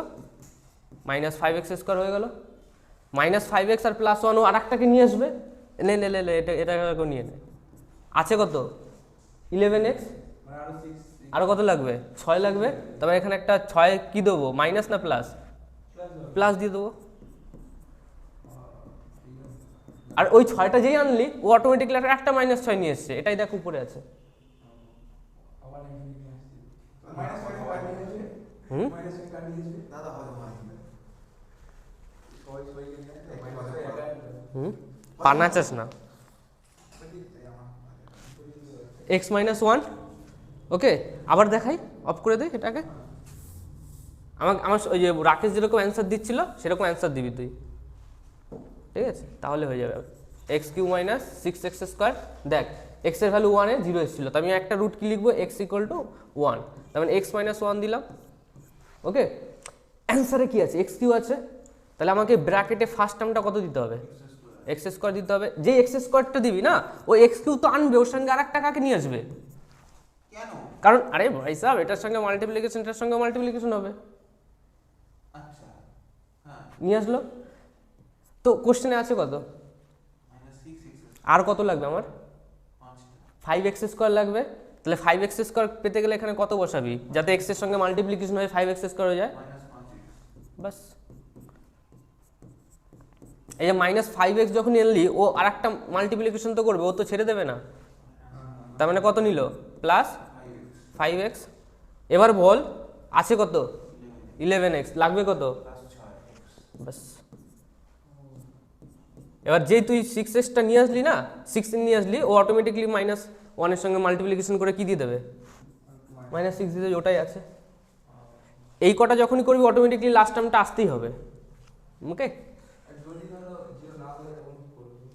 -5x² হয়ে গেল। -5x আর +1 ও আর একটাকে নিয়ে আসবে, লে লে লে লে এটা নিয়ে নে। আছে কত 11x, আরও কত লাগবে 6 লাগবে। তবে এখানে একটা 6 কি দেবো, মাইনাস না প্লাস, প্লাস দিয়ে দেবো। আর ওই 6টা যেই আনলি ও অটোমেটিক্যালি একটা -6 নিয়ে এসছে, এটাই দেখ উপরে আছে। হুম হুম পান্না চাস না, x-1। ওকে, আবার দেখাই, অফ করে দে এটাকে। আমার ওই যে রাকেশ যেরকম অ্যান্সার দিচ্ছিল সেরকম অ্যান্সার দিবি তুই, ঠিক আছে? তাহলে হয়ে যাবে x³ - 6x²। দেখ x এর ভ্যালু 1 এ 0 এসেছিল, তো আমি একটা রুট কি লিখবো, x = 1, তার মানে x-1 দিলাম। ওকে, অ্যান্সারে কি আছে, x³ আছে, তাহলে আমাকে ব্র্যাকেটে ফার্স্ট টার্মটা কত দিতে হবে, x² দিতে হবে। যে x² দিবি না, ওই x³ তো আনবে, ওর সঙ্গে আর একটা কাকে নিয়ে আসবে। কেন? কারণ আরে ভাই সাহেব, এটার সঙ্গে মাল্টিপ্লিকেশন, এটার সঙ্গে মাল্টিপ্লিকেশন হবে, আচ্ছা, হ্যাঁ, নিয়ে আসলো। তো কোশ্চেনে আছে কত, আর কত লাগবে আমার, 5x² লাগবে। তাহলে 5x² পেতে গেলে এখানে কত বসাবি, যাতে x এর সঙ্গে মাল্টিপ্লিকেশন হয়ে 5x² হয়ে যায়, বাস। এই যে -5x যখন এনলি, ও আর একটা মাল্টিপ্লিকেশন তো করবে, ও তো ছেড়ে দেবে না। তার মানে কত নিল, +5x। এবার বল আছে কত, 11x, লাগবে কত, বাস। এবার যেই তুই 6x নিয়ে আসলি না, 6 নিয়ে আসলি, ও অটোমেটিকলি -1 এর সঙ্গে মাল্টিপ্লিকেশন করে কি দিয়ে দেবে, -6 দিয়ে দেবে, ওটাই আছে। এই কটা যখনই করবি অটোমেটিকলি লাস্ট টার্মটা আসতেই হবে। ওকে,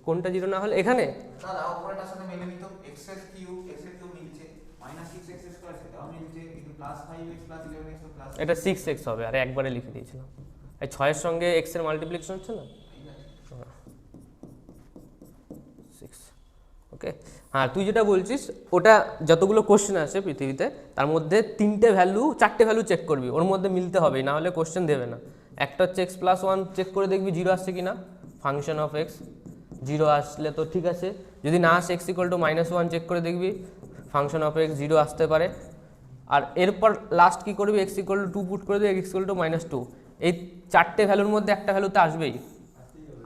কোনটা 0 না হলে এখানে দাদা উপরেটার সাথে মিলে নিত, x³ মিলছে, -6x² সেটাও মিলছে, কিন্তু +5x + 11x তো প্লাস, এটা 6x হবে, আর একবারে লিখে দিয়েছিলাম। এই 6 এর সঙ্গে x এর মাল্টিপ্লিকেশন হচ্ছে না, 6। ওকে, হ্যাঁ, তুই যেটা বলছিস ওটা যতগুলো কোশ্চেন আছে পৃথিবীতে, তার মধ্যে 4টে ভ্যালু চেক করবি, ওর মধ্যে মিলতে হবে, না হলে কোশ্চেন দেবে না। একটা হচ্ছে x+1 চেক করে দেখবি 0 আসছে কিনা, ফাংশন অফ x 0 আসলে তো ঠিক আছে, যদি না আসে x = -1 চেক করে দেখবি, ফাংশন অফ x 0 আসতে পারে। আর এরপর লাস্ট কি করবি, x = 2 পুট করে দেবে, x = -2। এই 4টে ভ্যালুর মধ্যে একটা ভ্যালু তো আসবেই,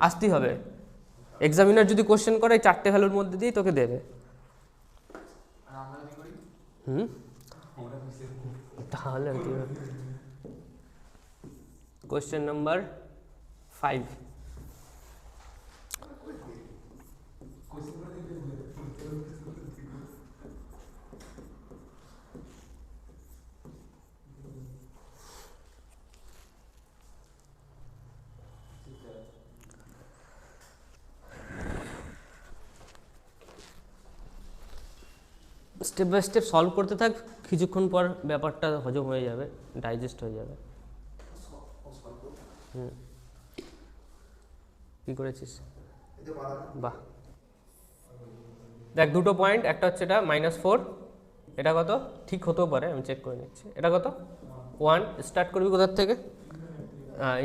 আসতেই হবে। এক্সামিনার যদি কোশ্চেন করে 4টে ভ্যালুর মধ্যে দিয়েই তোকে দেবে। আর আমরা কি করি, তাহলে question number 5। Step by step solve করতে থাক, কিছুক্ষণ পর ব্যাপারটা হজম হয়ে যাবে, ডাইজেস্ট হয়ে যাবে। কি করেছিস, বাহ। দেখ দুটো পয়েন্ট, একটা হচ্ছে এটা -4, এটা কত ঠিক হতেও পারে, আমি চেক করে নিচ্ছি। এটা কত 1, স্টার্ট করবি কোথার থেকে,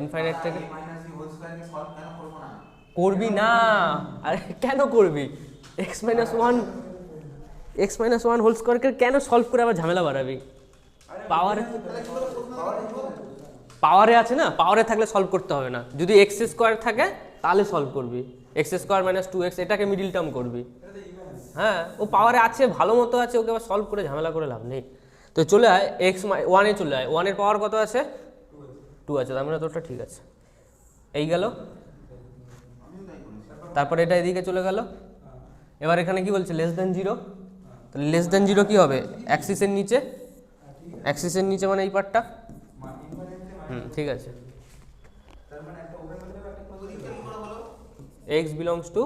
ইনফাইনাইট থেকে। করবি না, আরে কেন করবি, x-1 হোল স্কোয়ারকে কেন সলভ করে আবার ঝামেলা বাড়াবি, পাওয়ারে আছে না, পাওয়ারে থাকলে সলভ করতে হবে না। যদি x² থাকে তাহলে সলভ করবি, x² - 2x, এটাকে মিডিল টার্ম করবি। হ্যাঁ, ও পাওয়ারে আছে, ভালো মতো আছে, ওকে আবার সলভ করে ঝামেলা করে লাভ নেই। তো চলে আয় x1 এ চলে আয়, 1 এর পাওয়ার কত আছে, 2 আছে, তার মানে তোরটা ঠিক আছে। এই গেল, তারপরে এটা এদিকে চলে গেল। এবার এখানে কি বলছে, <0, তাহলে <0 কি হবে, অ্যাক্সিসের নিচে মানে এই পার্টটা, ঠিক আছে। x belongs to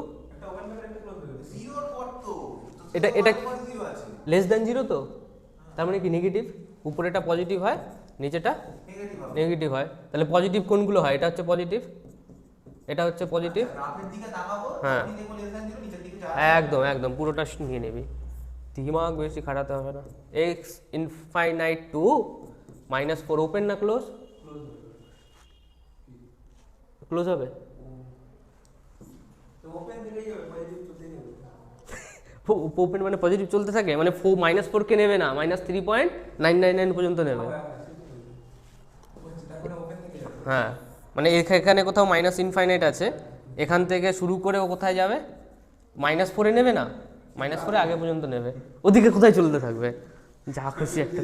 এটা <0 তো, তার মানে কি নেগেটিভ, উপরেটা পজিটিভ হয়, নিচেটা নেগেটিভ হয়। তাহলে পজিটিভ কোনগুলো হয়, এটা হচ্ছে পজিটিভ, এটা হচ্ছে পজিটিভ, হ্যাঁ একদম পুরোটা নিয়ে নিবি। दिमाग বেশি খাটাতে হবে না। এক্স ইনফাইনাইট টু -4 ওপেন না ক্লোজ? ক্লোজ হবে। ওপেন মানে পজিটিভ চলতে থাকে, মানে -4 কে নেবে না, -3.999 পর্যন্ত নেবে। হ্যাঁ, মানে এখানে কোথাও মাইনাস ইনফাইনাইট আছে, এখান থেকে শুরু করে ও কোথায় যাবে, -4 নেবে না, -4 আগে পর্যন্ত নেবে, ওদিকে কোথায় চলতে থাকবে, যা খুশি একটা।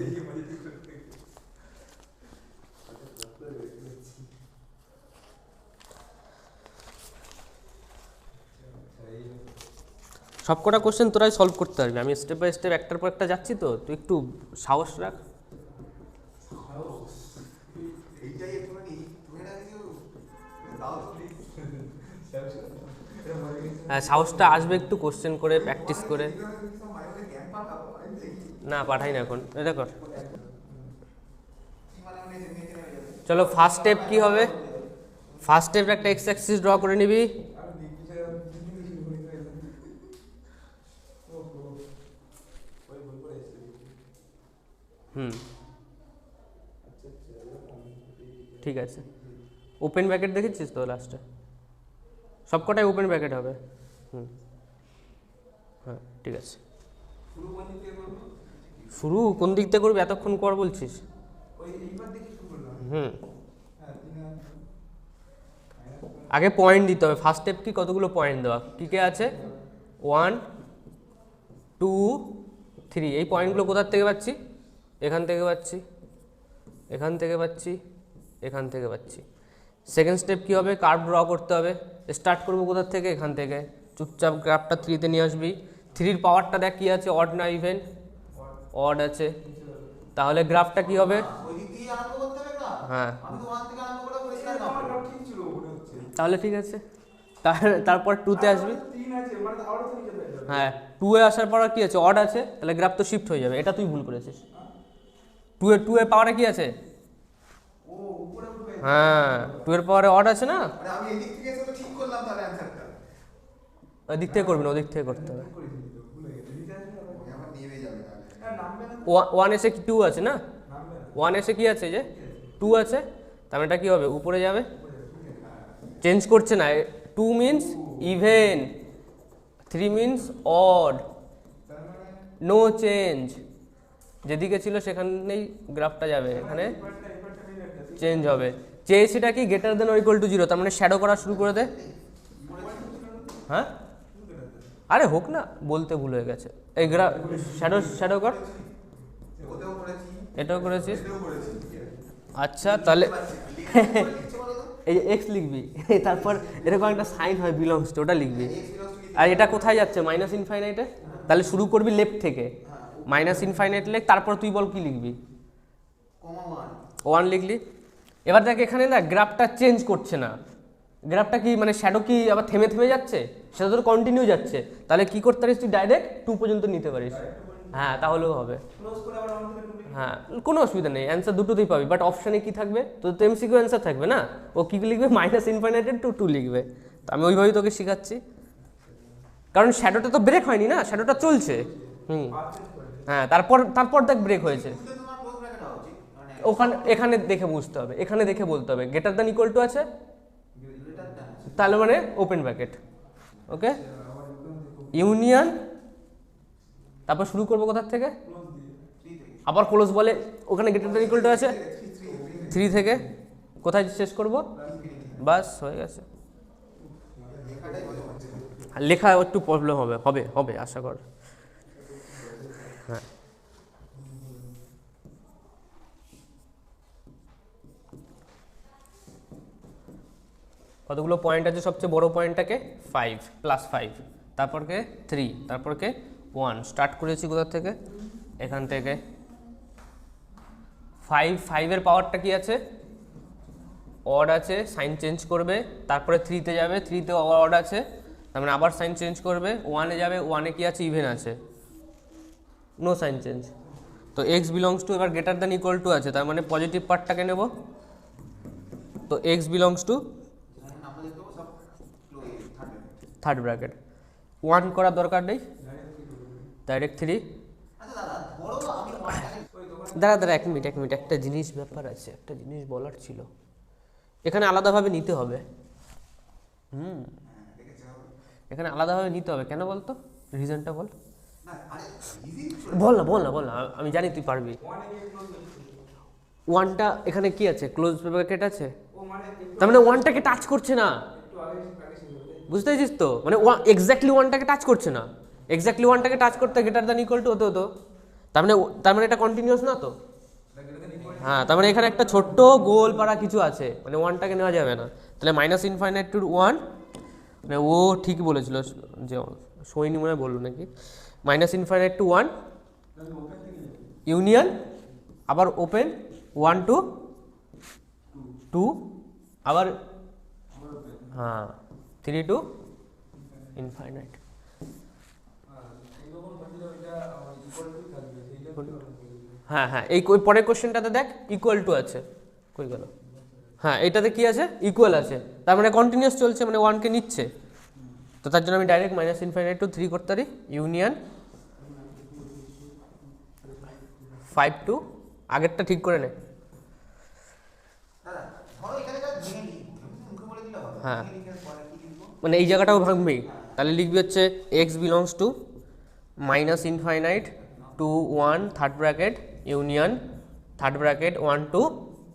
সবকটা কোশ্চেন তোরাই সলভ করতে পারবি, আমি স্টেপ বাই স্টেপ একটার পর একটা যাচ্ছি, তো তুই একটু সাহস রাখ। হ্যাঁ, সাহসটা আসবে একটু কোশ্চেন করে প্র্যাকটিস করে। না পাঠাই না এখন, এটা কর। চলো ফার্স্ট স্টেপ কি হবে, ফার্স্ট স্টেপ একটা এক্স অ্যাক্সিস ড্র করে নিবি। ঠিক আছে, ওপেন ব্র্যাকেট দেখেছিস তো লাস্টে, সবকটাই ওপেন ব্র্যাকেট হবে। হ্যাঁ ঠিক আছে, শুরু কোন দিক থেকে করবি, এতক্ষণ কর বলছিস। আগে পয়েন্ট দিতে হবে, ফার্স্ট স্টেপ কি, কতগুলো পয়েন্ট দেওয়া, কী কে আছে, 1 2 3, এই পয়েন্টগুলো কোথার থেকে পাচ্ছি, এখান থেকে পাচ্ছি, এখান থেকে পাচ্ছি, এখান থেকে পাচ্ছি। সেকেন্ড স্টেপ কী হবে, কার্ভ ড্র করতে হবে, স্টার্ট করবো কোথার থেকে, এখান থেকে, চুপচাপ গ্রাফটা 3-তে নিয়ে আসবি। 3-র পাওয়ারটা দেখ কী আছে, অড না ইভেন, অড আছে, তাহলে গ্রাফটা কী হবে, হ্যাঁ তাহলে ঠিক আছে, তারপর 2-তে আসবি, হ্যাঁ 2-এ আসার পর কি আছে, অড আছে, তাহলে গ্রাফ তো শিফট হয়ে যাবে, এটা তুই ভুল করেছিস। 2-এর পাওয়ারে কি আছে, হ্যাঁ 2-এর পাওয়ারে অড আছে না, ওদিক থেকে করবি না, ওদিক থেকে করতে হবে। 1 এসে কি 2 আছে না, 1 এসে কি আছে, যে 2 আছে, তার এটা কি হবে, উপরে যাবে, চেঞ্জ করছে না, 2 means even, 3 means odd, no change, যেদিকে ছিল সেখানেই গ্রাফটা যাবে, এখানে চেঞ্জ হবে। চেয়েছিটা কি, greater than or equal to 0, তার মানে শ্যাডো করা শুরু করে দে। হ্যাঁ আরে হোক না, বলতে ভুল হয়ে গেছে, এই গ্রাফ শ্যাডো কর, এটাও করেছিস, আচ্ছা তাহলে এই যে এক্স লিখবি, তারপর এরকম একটা সাইন হয় বিলংস টু, ওটা লিখবি, আর এটা কোথায় যাচ্ছে, মাইনাস ইনফাইনাইটে, তাহলে শুরু করবি লেফট থেকে, মাইনাস ইনফাইনাইট লেখ, তারপর তুই বল কি লিখবি, 1 লিখলি। এবার দেখ এখানে না গ্রাফটা চেঞ্জ করছে না, গ্রাফটা কি মানে শ্যাডো কি আবার থেমে থেমে যাচ্ছে, সেটা তোর কন্টিনিউ যাচ্ছে, তাহলে কি করতে পারিস তুই, ডাইরেক্ট 2 পর্যন্ত নিতে পারিস, হ্যাঁ তাহলেও হবে, হ্যাঁ কোনো অসুবিধা নেই, অ্যান্সার দুটোতেই পাবি, বাট অপশানে কি থাকবে, তোর তো এমসিকিউ অ্যান্সার থাকবে না, ও কী লিখবে, মাইনাস ইনফাইনাইটেড টু 2 লিখবে, তো আমি ওইভাবেই তোকে শেখাচ্ছি, কারণ শ্যাডোটা তো ব্রেক হয়নি না, শ্যাডোটা চলছে। হ্যাঁ তারপর দেখ ব্রেক হয়েছে, ওখানে এখানে দেখে বুঝতে হবে, এখানে দেখে বলতে হবে, গ্রেটার দ্যান ইকুয়াল টু আছে, তাহলে মানে ওপেন ব্র্যাকেট, ওকে, ইউনিয়ন, তারপর শুরু করবো কোথার থেকে, আবার ক্লোজ বলে, ওখানে গ্রেটার দ্যান ইকুয়াল টু আছে, 3 থেকে কোথায় শেষ করব, বাস হয়ে গেছে। লেখা একটু প্রবলেম হবে হবে হবে আশা কর। হ্যাঁ কতগুলো পয়েন্ট আছে, সবচেয়ে বড় পয়েন্টটাকে 5 + 5, তারপরকে 3, তারপরকে 1, স্টার্ট করেছি কোথা থেকে, এখান থেকে। 5-এর পাওয়ারটা কি আছে, অড আছে, সাইন চেঞ্জ করবে, তারপরে 3-তে যাবে, 3-তে অড আছে, তার মানে আবার সাইন চেঞ্জ করবে, 1-এ যাবে, 1-এ কি আছে, ইভেন আছে, নো সাইন চেঞ্জ, তো এক্স বিলংস টু, এবার গ্রেটার দ্যান ইকুয়াল টু আছে, তার মানে পজিটিভ পার্টটাকে নেব, তো x belongs two third bracket, 1 করার দরকার নেই, ডাইরেক্ট 3, দাঁড়া দাঁড়া এক মিনিট একটা জিনিস ব্যাপার আছে, একটা জিনিস বলার ছিল, এখানে আলাদাভাবে নিতে হবে। এখানে আলাদাভাবে নিতে হবে কেন বলতো, রিজনটা বল। বল না আমি জানি তুই পারবি। ওয়ানটা এখানে কি আছে, ক্লোজ ব্র্যাকেট আছে, তার মানে ওয়ানটাকে টাচ করছে না, বুঝতে পেরেছিস তো, মানে এক্স্যাক্টলি ওয়ানটাকে টাচ করছে না, এক্স্যাক্টলি ওয়ানটাকে টাচ করতে গ্রেটার দ্যান ইকুয়াল টু হতে হতো, তার মানে এটা কন্টিনিউয়াস না তো। হ্যাঁ, তার মানে এখানে একটা ছোট্ট গোল পাড়া কিছু আছে, মানে ওয়ানটাকে নেওয়া যাবে না, তাহলে মাইনাস ইনফাইনাইট টু ওয়ান, মানে ও ঠিকই বলেছিল যে সৈনি মনে বললো নাকি, minus infinite to one union, আবার ওপেন 1 to 2, আবার হ্যাঁ 3 to ইনফাইনাইট। হ্যাঁ এই পরের কোশ্চেনটাতে দেখ ইকুয়াল টু আছে, কই গেল, হ্যাঁ এটাতে কি আছে, ইকুয়াল আছে, তার মানে কন্টিনিউয়াস চলছে, মানে ওয়ানকে নিচ্ছে, তো তার জন্য আমি ডাইরেক্ট মাইনাস ইনফাইনাইট টু 3 করতে পারি, ইউনিয়ন 5 to, আগেরটা ঠিক করে নে। হ্যাঁ মানে এই জায়গাটাও ভাঙবি, তাহলে লিখবি হচ্ছে x belongs to minus infinite to 1 third bracket union third bracket 1 to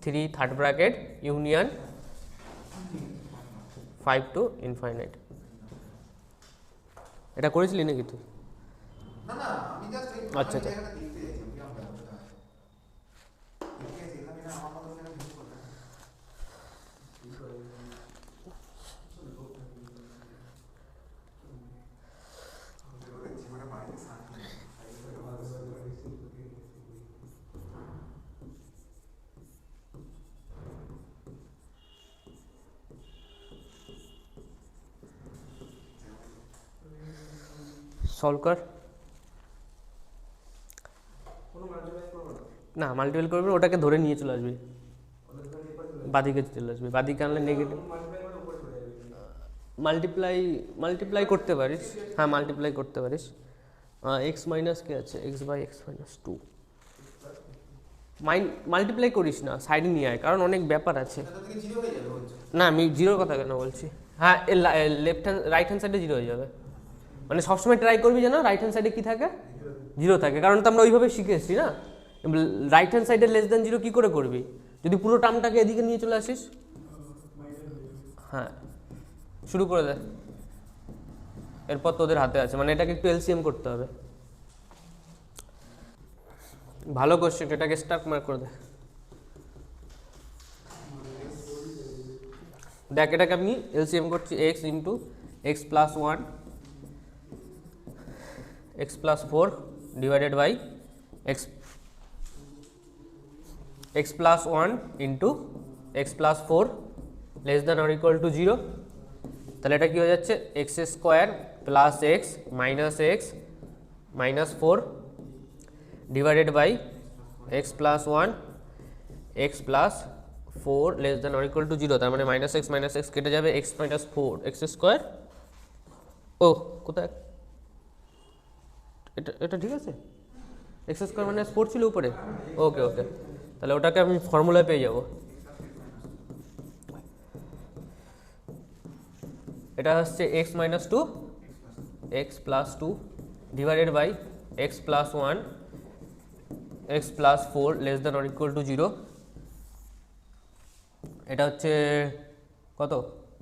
3 third bracket union 5 to infinite. এটা করেছিলি নাকি তুই? আচ্ছা আচ্ছা সলভ কর। না মাল্টিপ্লাই করবি, ওটাকে ধরে নিয়ে চলে আসবি, বাদিকে চলে আসবি, বাদিকে আনলে নেগেটিভ। মাল্টিপ্লাই করতে পারিস, হ্যাঁ মাল্টিপ্লাই করতে পারিস। এক্স মাইনাস কে আছে, x by x minus 2, multiply করিস না, সাইডে নিয়ে আয়, কারণ অনেক ব্যাপার আছে। না আমি জিরোর কথা কেন বলছি, হ্যাঁ লেফট হ্যান্ড রাইট হ্যান্ড সাইডে জিরো হয়ে যাবে, মানে সবসময় ট্রাই করবি যেন রাইট হ্যান্ড সাইডে কী থাকে, জিরো থাকে, কারণ তো আমরা ওইভাবে শিখে এসেছি না। রাইট হ্যান্ড সাইডে লেস দ্যান জিরো কী করে করবি, যদি পুরো টার্মটাকে এদিকে নিয়ে চলে আসিস। হ্যাঁ শুরু করে দে, এরপর তোদের হাতে আছে, মানে এটাকে একটু এলসিএম করতে হবে। ভালো কোশ্চেন, এটাকে স্টার্ট মার্ক করে দে। দেখ এটাকে আমি এলসিএম করছি, x into x plus 1 x plus 4 divided by x plus 1 into x plus 4 less than or equal to 0, তাহলে এটা কি হয়ে যাচ্ছে x square plus x minus 4 divided by x plus 1 x plus 4 less than or equal to 0, তার মানে minus x কেটে যাবে, x minus 4 x square, ও কোথায় এটা ঠিক আছে, এক্স স্কোয়ার মানে 4 ছিল উপরে, ওকে তাহলে ওটাকে আমি ফর্মুলায় পেয়ে যাব। এটা হচ্ছে x minus 2 x plus 2 divided by x plus 1 x plus 4 less than or equal to 0, এটা হচ্ছে কত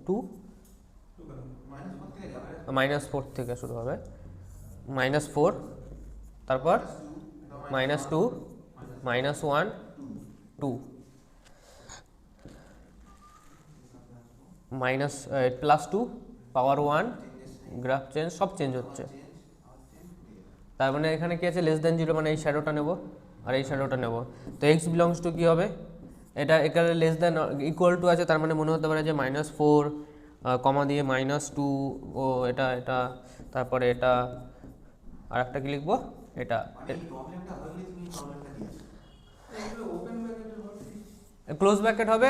2 -4 থেকে শুরু হবে, -4 তারপর -2 -1 2 মাইনাস প্লাস 2 পাওয়ার 1, গ্রাফ চেঞ্জ, সব চেঞ্জ হচ্ছে, তার মানে এখানে কি আছে লেস দ্যান 0, মানে এই শ্যাডোটা নেব আর এই শ্যাডোটা নেব, তো এক্স বিলংস টু কী হবে, এটা এখানে লেস দ্যান ইকুয়াল টু আছে, তার মানে মনে হতে পারে যে -4 কমা দিয়ে -2, ও এটা তারপরে এটা আর একটা কি লিখবো, এটা ক্লোজ ব্র্যাকেট হবে,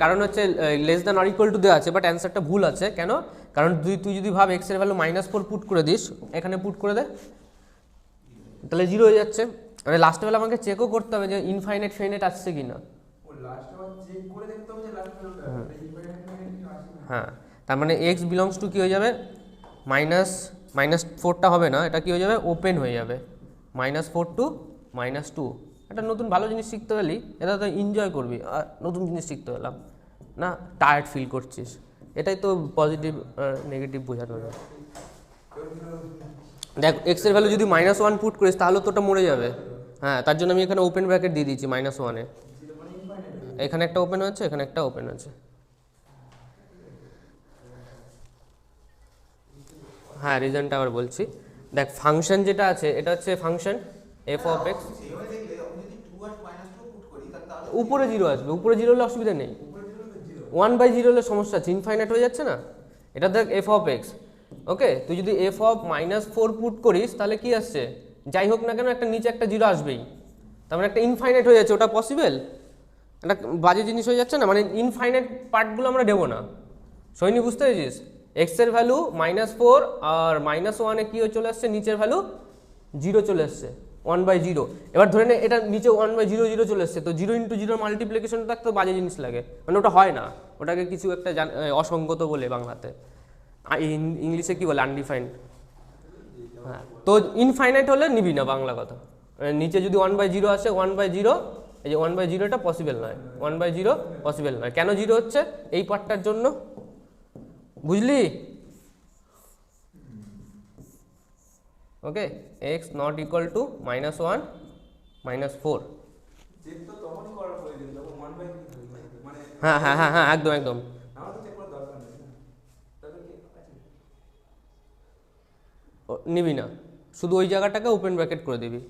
কারণ হচ্ছে less than or equal two দেওয়া আছে, বাট অ্যান্সারটা ভুল আছে, কেন, কারণ তুই যদি ভাব এক্স এর ভ্যালু -4 পুট করে দিস, এখানে পুট করে দে, তাহলে 0 হয়ে যাচ্ছে, মানে লাস্ট বেলা আমাকে চেকও করতে হবে যে ইনফাইনাইট ফাইনাইট আসছে কি না। ও লাস্ট আবার চেক করে দেখতে হবে যে লাস্ট ভ্যালুটা ইনফাইনাইট কি আসে না। হ্যাঁ, তার মানে এক্স বিলংস টু কী হয়ে যাবে, -4টা হবে না, এটা কী হয়ে যাবে, ওপেন হয়ে যাবে, -4 টু -2। একটা নতুন ভালো জিনিস শিখতে পেলি, এটা তো এনজয় করবি, আর নতুন জিনিস শিখতে পেলাম না, টায়ার্ড ফিল করছিস, এটাই তো পজিটিভ নেগেটিভ বোঝানো যায়। দেখ এক্সের ভ্যালু যদি -1 পুট করিস তাহলে তো ওটা মরে যাবে। হ্যাঁ, তার জন্য আমি এখানে ওপেন ব্র্যাকেট দিয়ে দিয়েছি -1-এ, এখানে একটা ওপেন আছে, এখানে একটা ওপেন আছে। হ্যাঁ, রিজনটা আবার বলছি। দেখ ফাংশন যেটা আছে এটা হচ্ছে ফাংশন এফ অফ এক্স, সেইভাবে দেখলে আমি যদি 2 আর -2 পুট করি তাহলে উপরে 0 আসবে, উপরে 0 হলে অসুবিধা নেই, 1/0 হলে সমস্যা আছে, ইনফাইনাইট হয়ে যাচ্ছে না। এটা দেখ এফ অফ এক্স, ওকে, তুই যদি এফ অফ -4 পুট করিস তাহলে কি আসছে, যাই হোক না কেন একটা নিচে একটা 0 আসবেই, তার মানে একটা ইনফাইনাইট হয়ে যাচ্ছে, ওটা পসিবল, একটা বাজে জিনিস হয়ে যাচ্ছে না, মানে ইনফাইনাইট পার্টগুলো আমরা দেবো না। সৈনি বুঝতে পেরেছিস, এক্সের ভ্যালু -4 আর -1-এ কী চলে আসছে, নিচের ভ্যালু 0 চলে আসছে, 1/0। এবার ধরে নে এটা নিচে 1/00 চলে আসছে, তো 0 × 0 মাল্টিপ্লিকেশন থাকতে বাজে জিনিস লাগে, মানে ওটা হয় না, ওটাকে কিছু একটা অসঙ্গত বলে বাংলাতে, ইংলিশে কি বলে আনডিফাইন্ড। হ্যাঁ, তো ইনফাইনাইট হলে নিবি না, বাংলা কথা, নিচে যদি 1/0 আসে 1/0, এই যে 1/0টা পসিবল নয়, 1/0 পসিবল নয়। কেন 0 হচ্ছে, এই পার্টটার জন্য, বুঝলি? Okay, x not equal to -1 -4। Check তো তখনই করার প্রয়োজন যখন 1/3 মানে হ্যাঁ হ্যাঁ হ্যাঁ হ্যাঁ, একদম একদম, আমার তো চেক করার দরকার নেই না। তবে কি আছে নিবি না, শুধু ওই জায়গাটাকে ওপেন ব্র্যাকেট করে দিবি,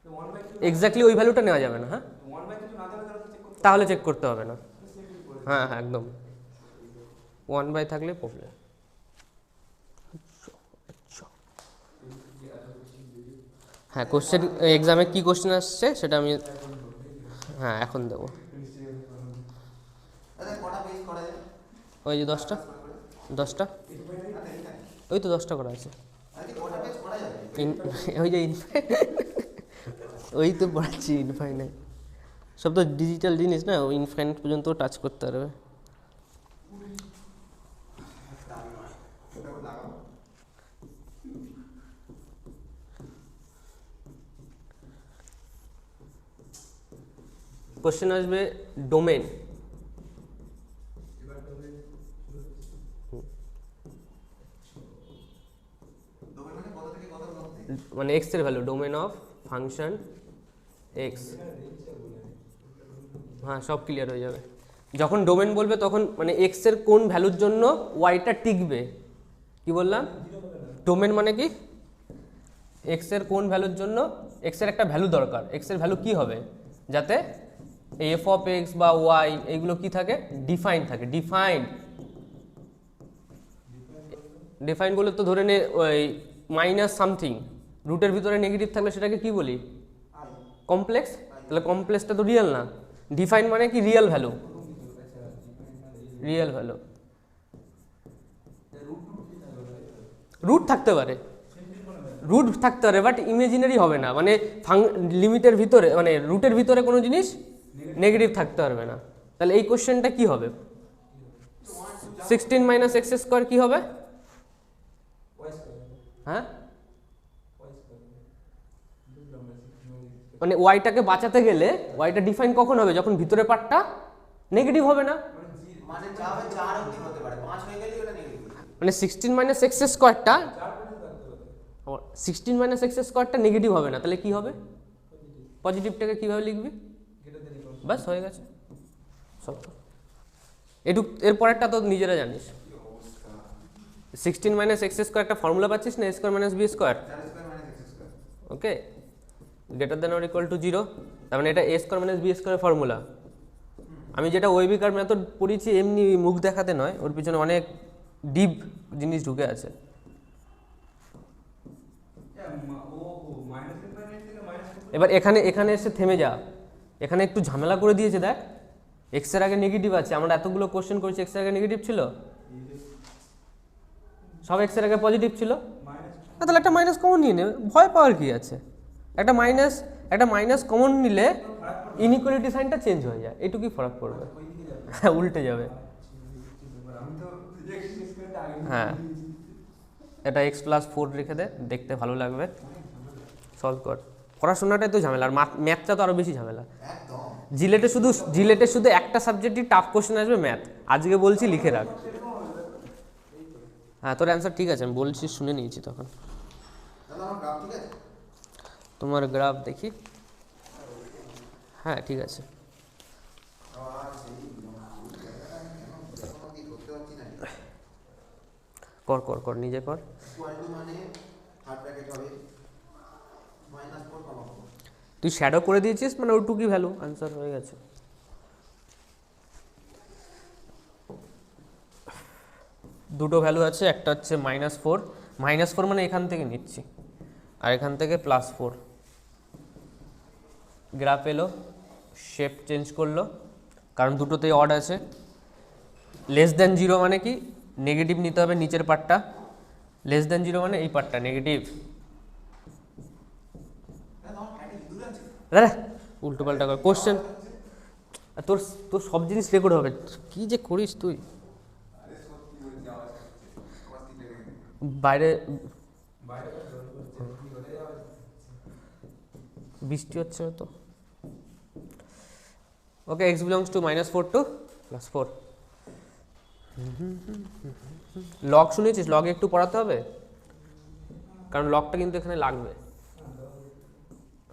1/2 এক্স্যাক্টলি ওই ভ্যালুটা নেওয়া যাবে না। হ্যাঁ, 1/2 না থাকলে তাহলে চেক করতে তাহলে চেক করতে হবে না। সিম্পল করে হ্যাঁ হ্যাঁ একদম, 1/, থাকলে প্রবলেম। হ্যাঁ, কোশ্চেন এক্সামে কী কোশ্চেন আসছে সেটা আমি, হ্যাঁ এখন দেবো। আচ্ছা কটা পেজ করা যায় ওই যে 10টা, ওই তো 10টা করা আছে, আচ্ছা কটা পেজ করা যাবে ওই যে ওই তো পড়াচ্ছি ইনফাইনাইট, সব তো ডিজিটাল জিনিস না, ওই ইনফাইনাইট পর্যন্ত টাচ করতে পারবে। কোশ্চেন আসবে ডোমেন, ডোমেন মানে কত থেকে কতর মধ্যে মানে এক্স এর value, domain of function x. হ্যাঁ, সব ক্লিয়ার হয়ে যাবে যখন ডোমেন বলবে, তখন মানে এক্স এর কোন ভ্যালুর জন্য ওয়াইটা টিকবে। কি বললাম, ডোমেন মানে কি, এক্স এর কোন ভ্যালুর জন্য, এক্স এর একটা ভ্যালু দরকার, এক্স এর ভ্যালু কি হবে, যাতে এফ অফ এক্স বা ওয়াই এগুলো কি থাকে, ডিফাইন থাকে। ডিফাইন বলে তো ধরে নে ওই মাইনাস সামথিং, রুটের ভিতরে নেগেটিভ থাকলে সেটাকে কি বলি, কমপ্লেক্স। তাহলে কমপ্লেক্সটা তো রিয়েল না, ডিফাইন মানে কি, real value, real value. Root থাকতে পারে, রুট থাকতে পারে, বাট ইমেজিনারি হবে না, মানে লিমিটের ভিতরে, মানে রুটের ভিতরে কোনো জিনিস নেগেটিভ থাকতে পারবে না। তাহলে এই কোশ্চেনটা কি হবে, 16 - x² কি হবে, হ্যাঁ মানে ওয়াইটাকে বাঁচাতে গেলে ওয়াইটা ডিফাইন কখন হবে, যখন ভিতরে পার্টটা নেগেটিভ হবে না, মানে যা হবে 4 অবধি হতে পারে, 5 হয়ে গেলে ওটা নেগেটিভ। মানে 16 - x²টা 16 - x² নেগেটিভ হবে না, তাহলে কি হবে, পজিটিভটাকে কিভাবে লিখবি, বাস হয়ে গেছে সব। এর পরেরটা তো নিজেরা জানিস, 16 - x² একটা ফর্মুলা পাচ্ছিস না, a² - b², 4² - x²। Okay, greater than or equal to 0, তার মানে এটা a² - b² ফর্মুলা। আমি যেটা ওয়েবিকার মেথড পড়িয়েছি এমনি মুখ দেখাতে নয়, ওর পিছনে অনেক ডিপ জিনিস ঢুকে আছে। এবার এখানে এসে থেমে যা, এখানে একটু ঝামেলা করে দিয়েছে। দেখ এক্স এর আগে নেগেটিভ আছে, আমরা এতগুলো কোশ্চেন করেছি, এক্স এর আগে নেগেটিভ ছিল, সব এক্স এর আগে পজিটিভ ছিল, তাহলে একটা মাইনাস কমন নিয়ে নেবে, ভয় পাওয়ার কি আছে, একটা মাইনাস একটা মাইনাস কমন নিলে ইনইকুয়ালিটি সাইনটা চেঞ্জ হয়ে যায়, এটুকুই ফারাক পড়বে। হ্যাঁ, উল্টে যাবে। আমি তো এক্সপ্রেস আগে হ্যাঁ, এটা x প্লাস 4 রেখে দে, দেখতে ভালো লাগবে। সলভ কর। পড়াশোনাটাই তো ঝামেলা, আর ম্যাথটা তো আরও বেশি ঝামেলা। একদম জিলেটে শুধু একটা সাবজেক্টই টাফ কোশ্চেন আসবে, ম্যাথ। আজকে বলছি লিখে রাখ। হ্যাঁ, তোর অ্যান্সার ঠিক আছে, আমি বলছি শুনে নিয়েছি তখন। দাদা আমার গ্রাফ ঠিক আছে? তোমার গ্রাফ দেখি। হ্যাঁ, ঠিক আছে। কর কর কর, নিজে কর। ইকুয়াল টু মানে থার্ড ব্র্যাকেট হবে -4, 4। তুই শ্যাডো করে দিয়েছিস মানে ওটুকুই ভ্যালু, আনসার হয়ে গেছে। দুটো ভ্যালু আছে, একটা হচ্ছে -4, -4 মানে এখান থেকে নিচ্ছি, আর এখান থেকে +4। গ্রাফ এলো, শেপ চেঞ্জ করলো, কারণ দুটোতেই অড আছে। <0 মানে কি, নেগেটিভ নিতে হবে নিচের পার্টটা। <0 মানে এই পার্টটা নেগেটিভ। দাদা উল্টো পাল্টা কর কোশ্চেন, তোর তোর সব জিনিস রেকর্ড হবে, কি যে করিস তুই। বাইরে বৃষ্টি হচ্ছে তো। ওকে, x belongs to -4 to +4। Log শুনেছিস? লগে একটু পড়াতে হবে, কারণ লগটা কিন্তু এখানে লাগবে।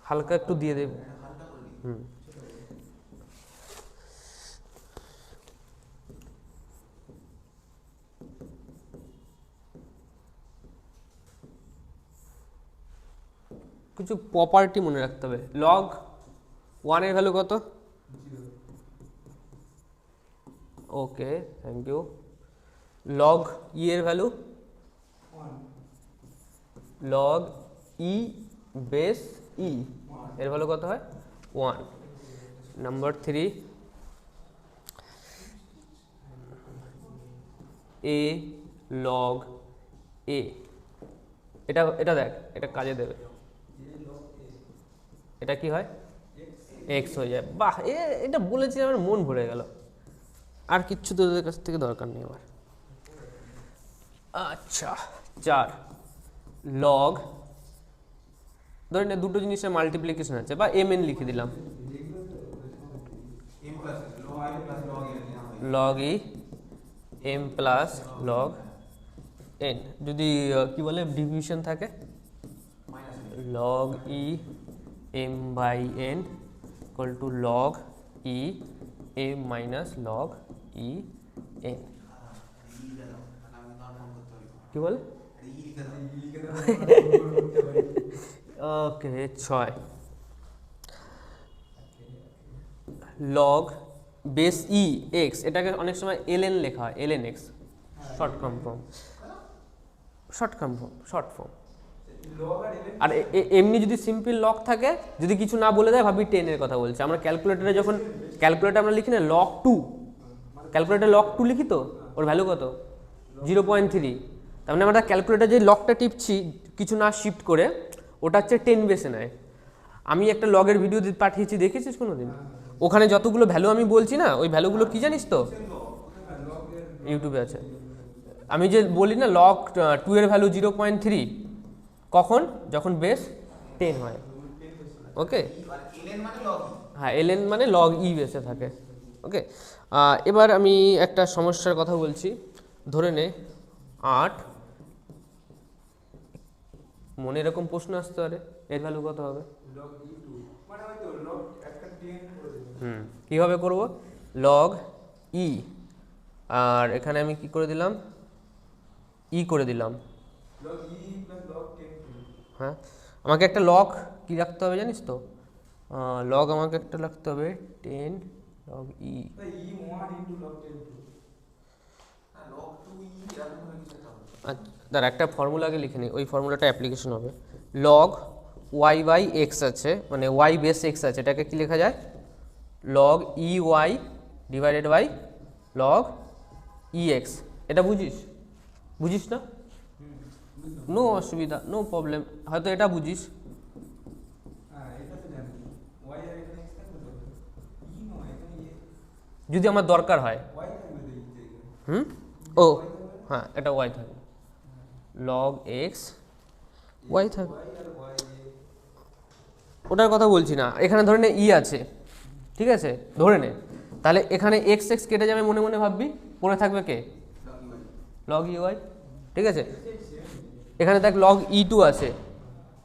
হালকা একটু দিয়ে দেব। কিছু প্রপার্টি মনে রাখতে হবে। লগ 1 এর ভ্যালু কত? ওকে, থ্যাংক ইউ। লগ ই এর ভ্যালু? লগ ই বেস ই এর ভ্যালু কত হয়? 1। নাম্বার 3, এ লগ এ। এটা দেখ, এটা কাজে দেবে। এটা কি হয়? এক্স হয়ে যায়। বাহ, এটা বলেছি, আমার মন ভরে গেল। আর কিচ্ছু তোদের কাছ থেকে দরকার নেই আমার। আচ্ছা, 4 লগ, ধরে নে দুটো জিনিসের মাল্টিপ্লিকেশন আছে, বা এম এন লিখে দিলাম। Log e M plus log N. যদি কি বলে ডিভিশন থাকে, log e M by N equal to log e M minus log e N. কি বলে? Okay, 6 log base e x. এটাকে অনেক সময় এলএন লেখা হয়, এলএন এক্স, শর্ট ফর্ম। আর এমনি যদি সিম্পল লগ থাকে, যদি কিছু না বলে দেয় ভাবি 10 এর কথা বলছে। আমরা ক্যালকুলেটরে যখন আমরা লিখি না লগ 2, ক্যালকুলেটরে লগ 2 লিখি তো, ওর ভ্যালু কত? 0.3। তার মানে আমরা ক্যালকুলেটর যে লগটা টিপছি কিছু না শিফট করে, ওটা হচ্ছে 10 বেসে নেয়। আমি একটা লগের ভিডিও পাঠিয়েছি, দেখেছিস কোনোদিন? ওখানে যতগুলো ভ্যালু আমি বলছি না, ওই ভ্যালুগুলো কি জানিস তো? ইউটিউবে আছে। আমি যে বলি না লগ 2 এর ভ্যালু 0.3, কখন? যখন বেস 10 হয়। ওকে, হ্যাঁ, এলএন মানে লগ ই বেসে থাকে। ওকে, এবার আমি একটা সমস্যার কথা বলছি। ধরে নে 8, মনে এরকম প্রশ্ন আসতে পারে, এর ভ্যালু কত হবে? কীভাবে করব? লগ ই, আর এখানে আমি কি করে দিলাম? ই করে দিলাম। হ্যাঁ, আমাকে একটা লগ কি রাখতে হবে জানিস তো? লগ আমাকে একটা রাখতে হবে 10 লগ ই। দাঁড়া, একটা ফর্মুলাকে লিখে নিই, ওই ফর্মুলাটা অ্যাপ্লিকেশন হবে। লগ ওয়াই বাই এক্স আছে, মানে ওয়াই বেস এক্স আছে, এটাকে কি লেখা যায়? Log e y divided by log e x. এটা বুঝিস না? নো অসুবিধা, নো প্রবলেম। হয়তো এটা বুঝিস, যদি আমার দরকার হয়। ওয়াই থাকবে তো এই জায়গায়। হুম, ও হ্যাঁ, এটা ওয়াই থাকবে, লগ এক্স ওয়াই থাকবে, ওয়াই আর ওয়াই দিয়ে ওটার কথা বলছি না, এখানে ধরে নে ই আছে, ঠিক আছে, ধরে নে, তাহলে এখানে এক্স এক্স কেটে যাবে, মনে মনে ভাববি, পড়ে থাকবে কে, লগ ই ওয়াই, ঠিক আছে। এখানে দেখ লগ ই টু আছে,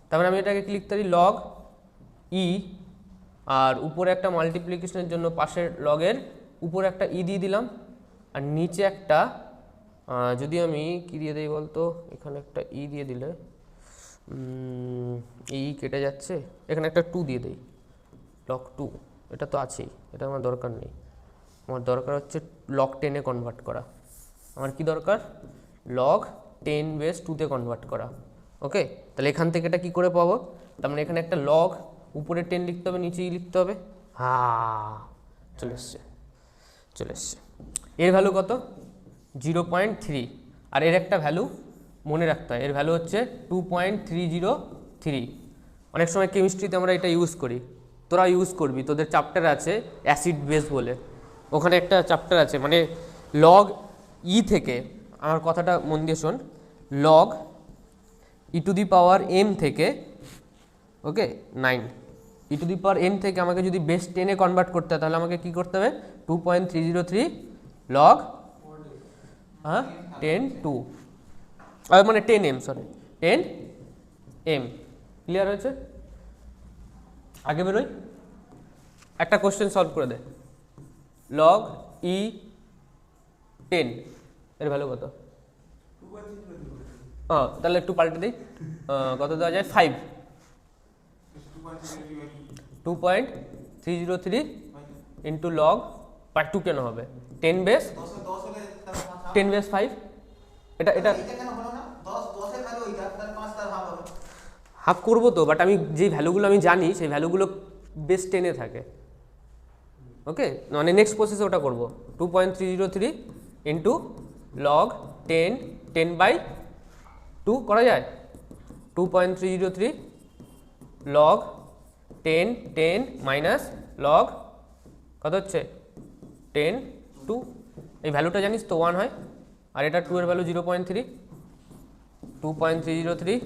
তারপরে আমি এটাকে লিখতে পারি লগ ই, আর উপরে একটা মাল্টিপ্লিকেশনের জন্য পাশের লগের উপরে একটা ই দিয়ে দিলাম, আর নিচে একটা যদি আমি কি দিয়ে দিই বলতো, এখানে একটা ই দিয়ে দিলে এই কেটে যাচ্ছে, এখানে একটা 2 দিয়ে দিই, লগ 2, এটা তো আছেই, এটা আমার দরকার নেই, আমার দরকার হচ্ছে লগ 10-এ কনভার্ট করা, আমার কি দরকার, লগ 10 বেস 2-তে কনভার্ট করা, ওকে। তাহলে এখান থেকে এটা কী করে পাবো, তার মানে এখানে একটা লগ উপরে 10 লিখতে হবে, নিচেই লিখতে হবে, চলে এসছে, চলে এসছে। এর ভ্যালু কত, 0.3, আর এর একটা ভ্যালু মনে রাখতে হয়, এর ভ্যালু হচ্ছে 2.303। অনেক সময় কেমিস্ট্রিতে আমরা এটা ইউজ করি, তোরা ইউজ করবি, তোদের চ্যাপ্টার আছে অ্যাসিড বেস বলে, ওখানে একটা চ্যাপ্টার আছে, মানে লগ ই থেকে, আমার কথাটা মন দিয়ে শোন, log e to the power M থেকে, okay 9, E to the power M থেকে আমাকে যদি বেস 10-এ কনভার্ট করতে হয়, তাহলে আমাকে কী করতে হবে, 2.303 লগ 10 2, মানে 10m, সরি 10m, ক্লিয়ার হয়েছে। আগে বেরোই, একটা কোশ্চেন সলভ করে দে, লগ ই 10 এর ভ্যালু কত, তাহলে একটু পাল্টে দিই, কত দেওয়া যায়, 5, 2.303 ইন্টু লগ 2 কেন হবে, 10 বেস 10 বেস 5, এটা এটা হাফ করবো তো, বাট আমি যেই ভ্যালুগুলো আমি জানি সেই ভ্যালুগুলো বেস 10-এ থাকে, ওকে, মানে নেক্সট প্রসেসে ওটা করবো, 2.303 ইন্টু লগ 10/2 করা যায়, 2.303 লগ 10 মাইনাস লগ কত হচ্ছে 10 2, এই ভ্যালুটা জানিস তো 1 হয়, আর এটা 2 এর ভ্যালু 0.3, 2.303,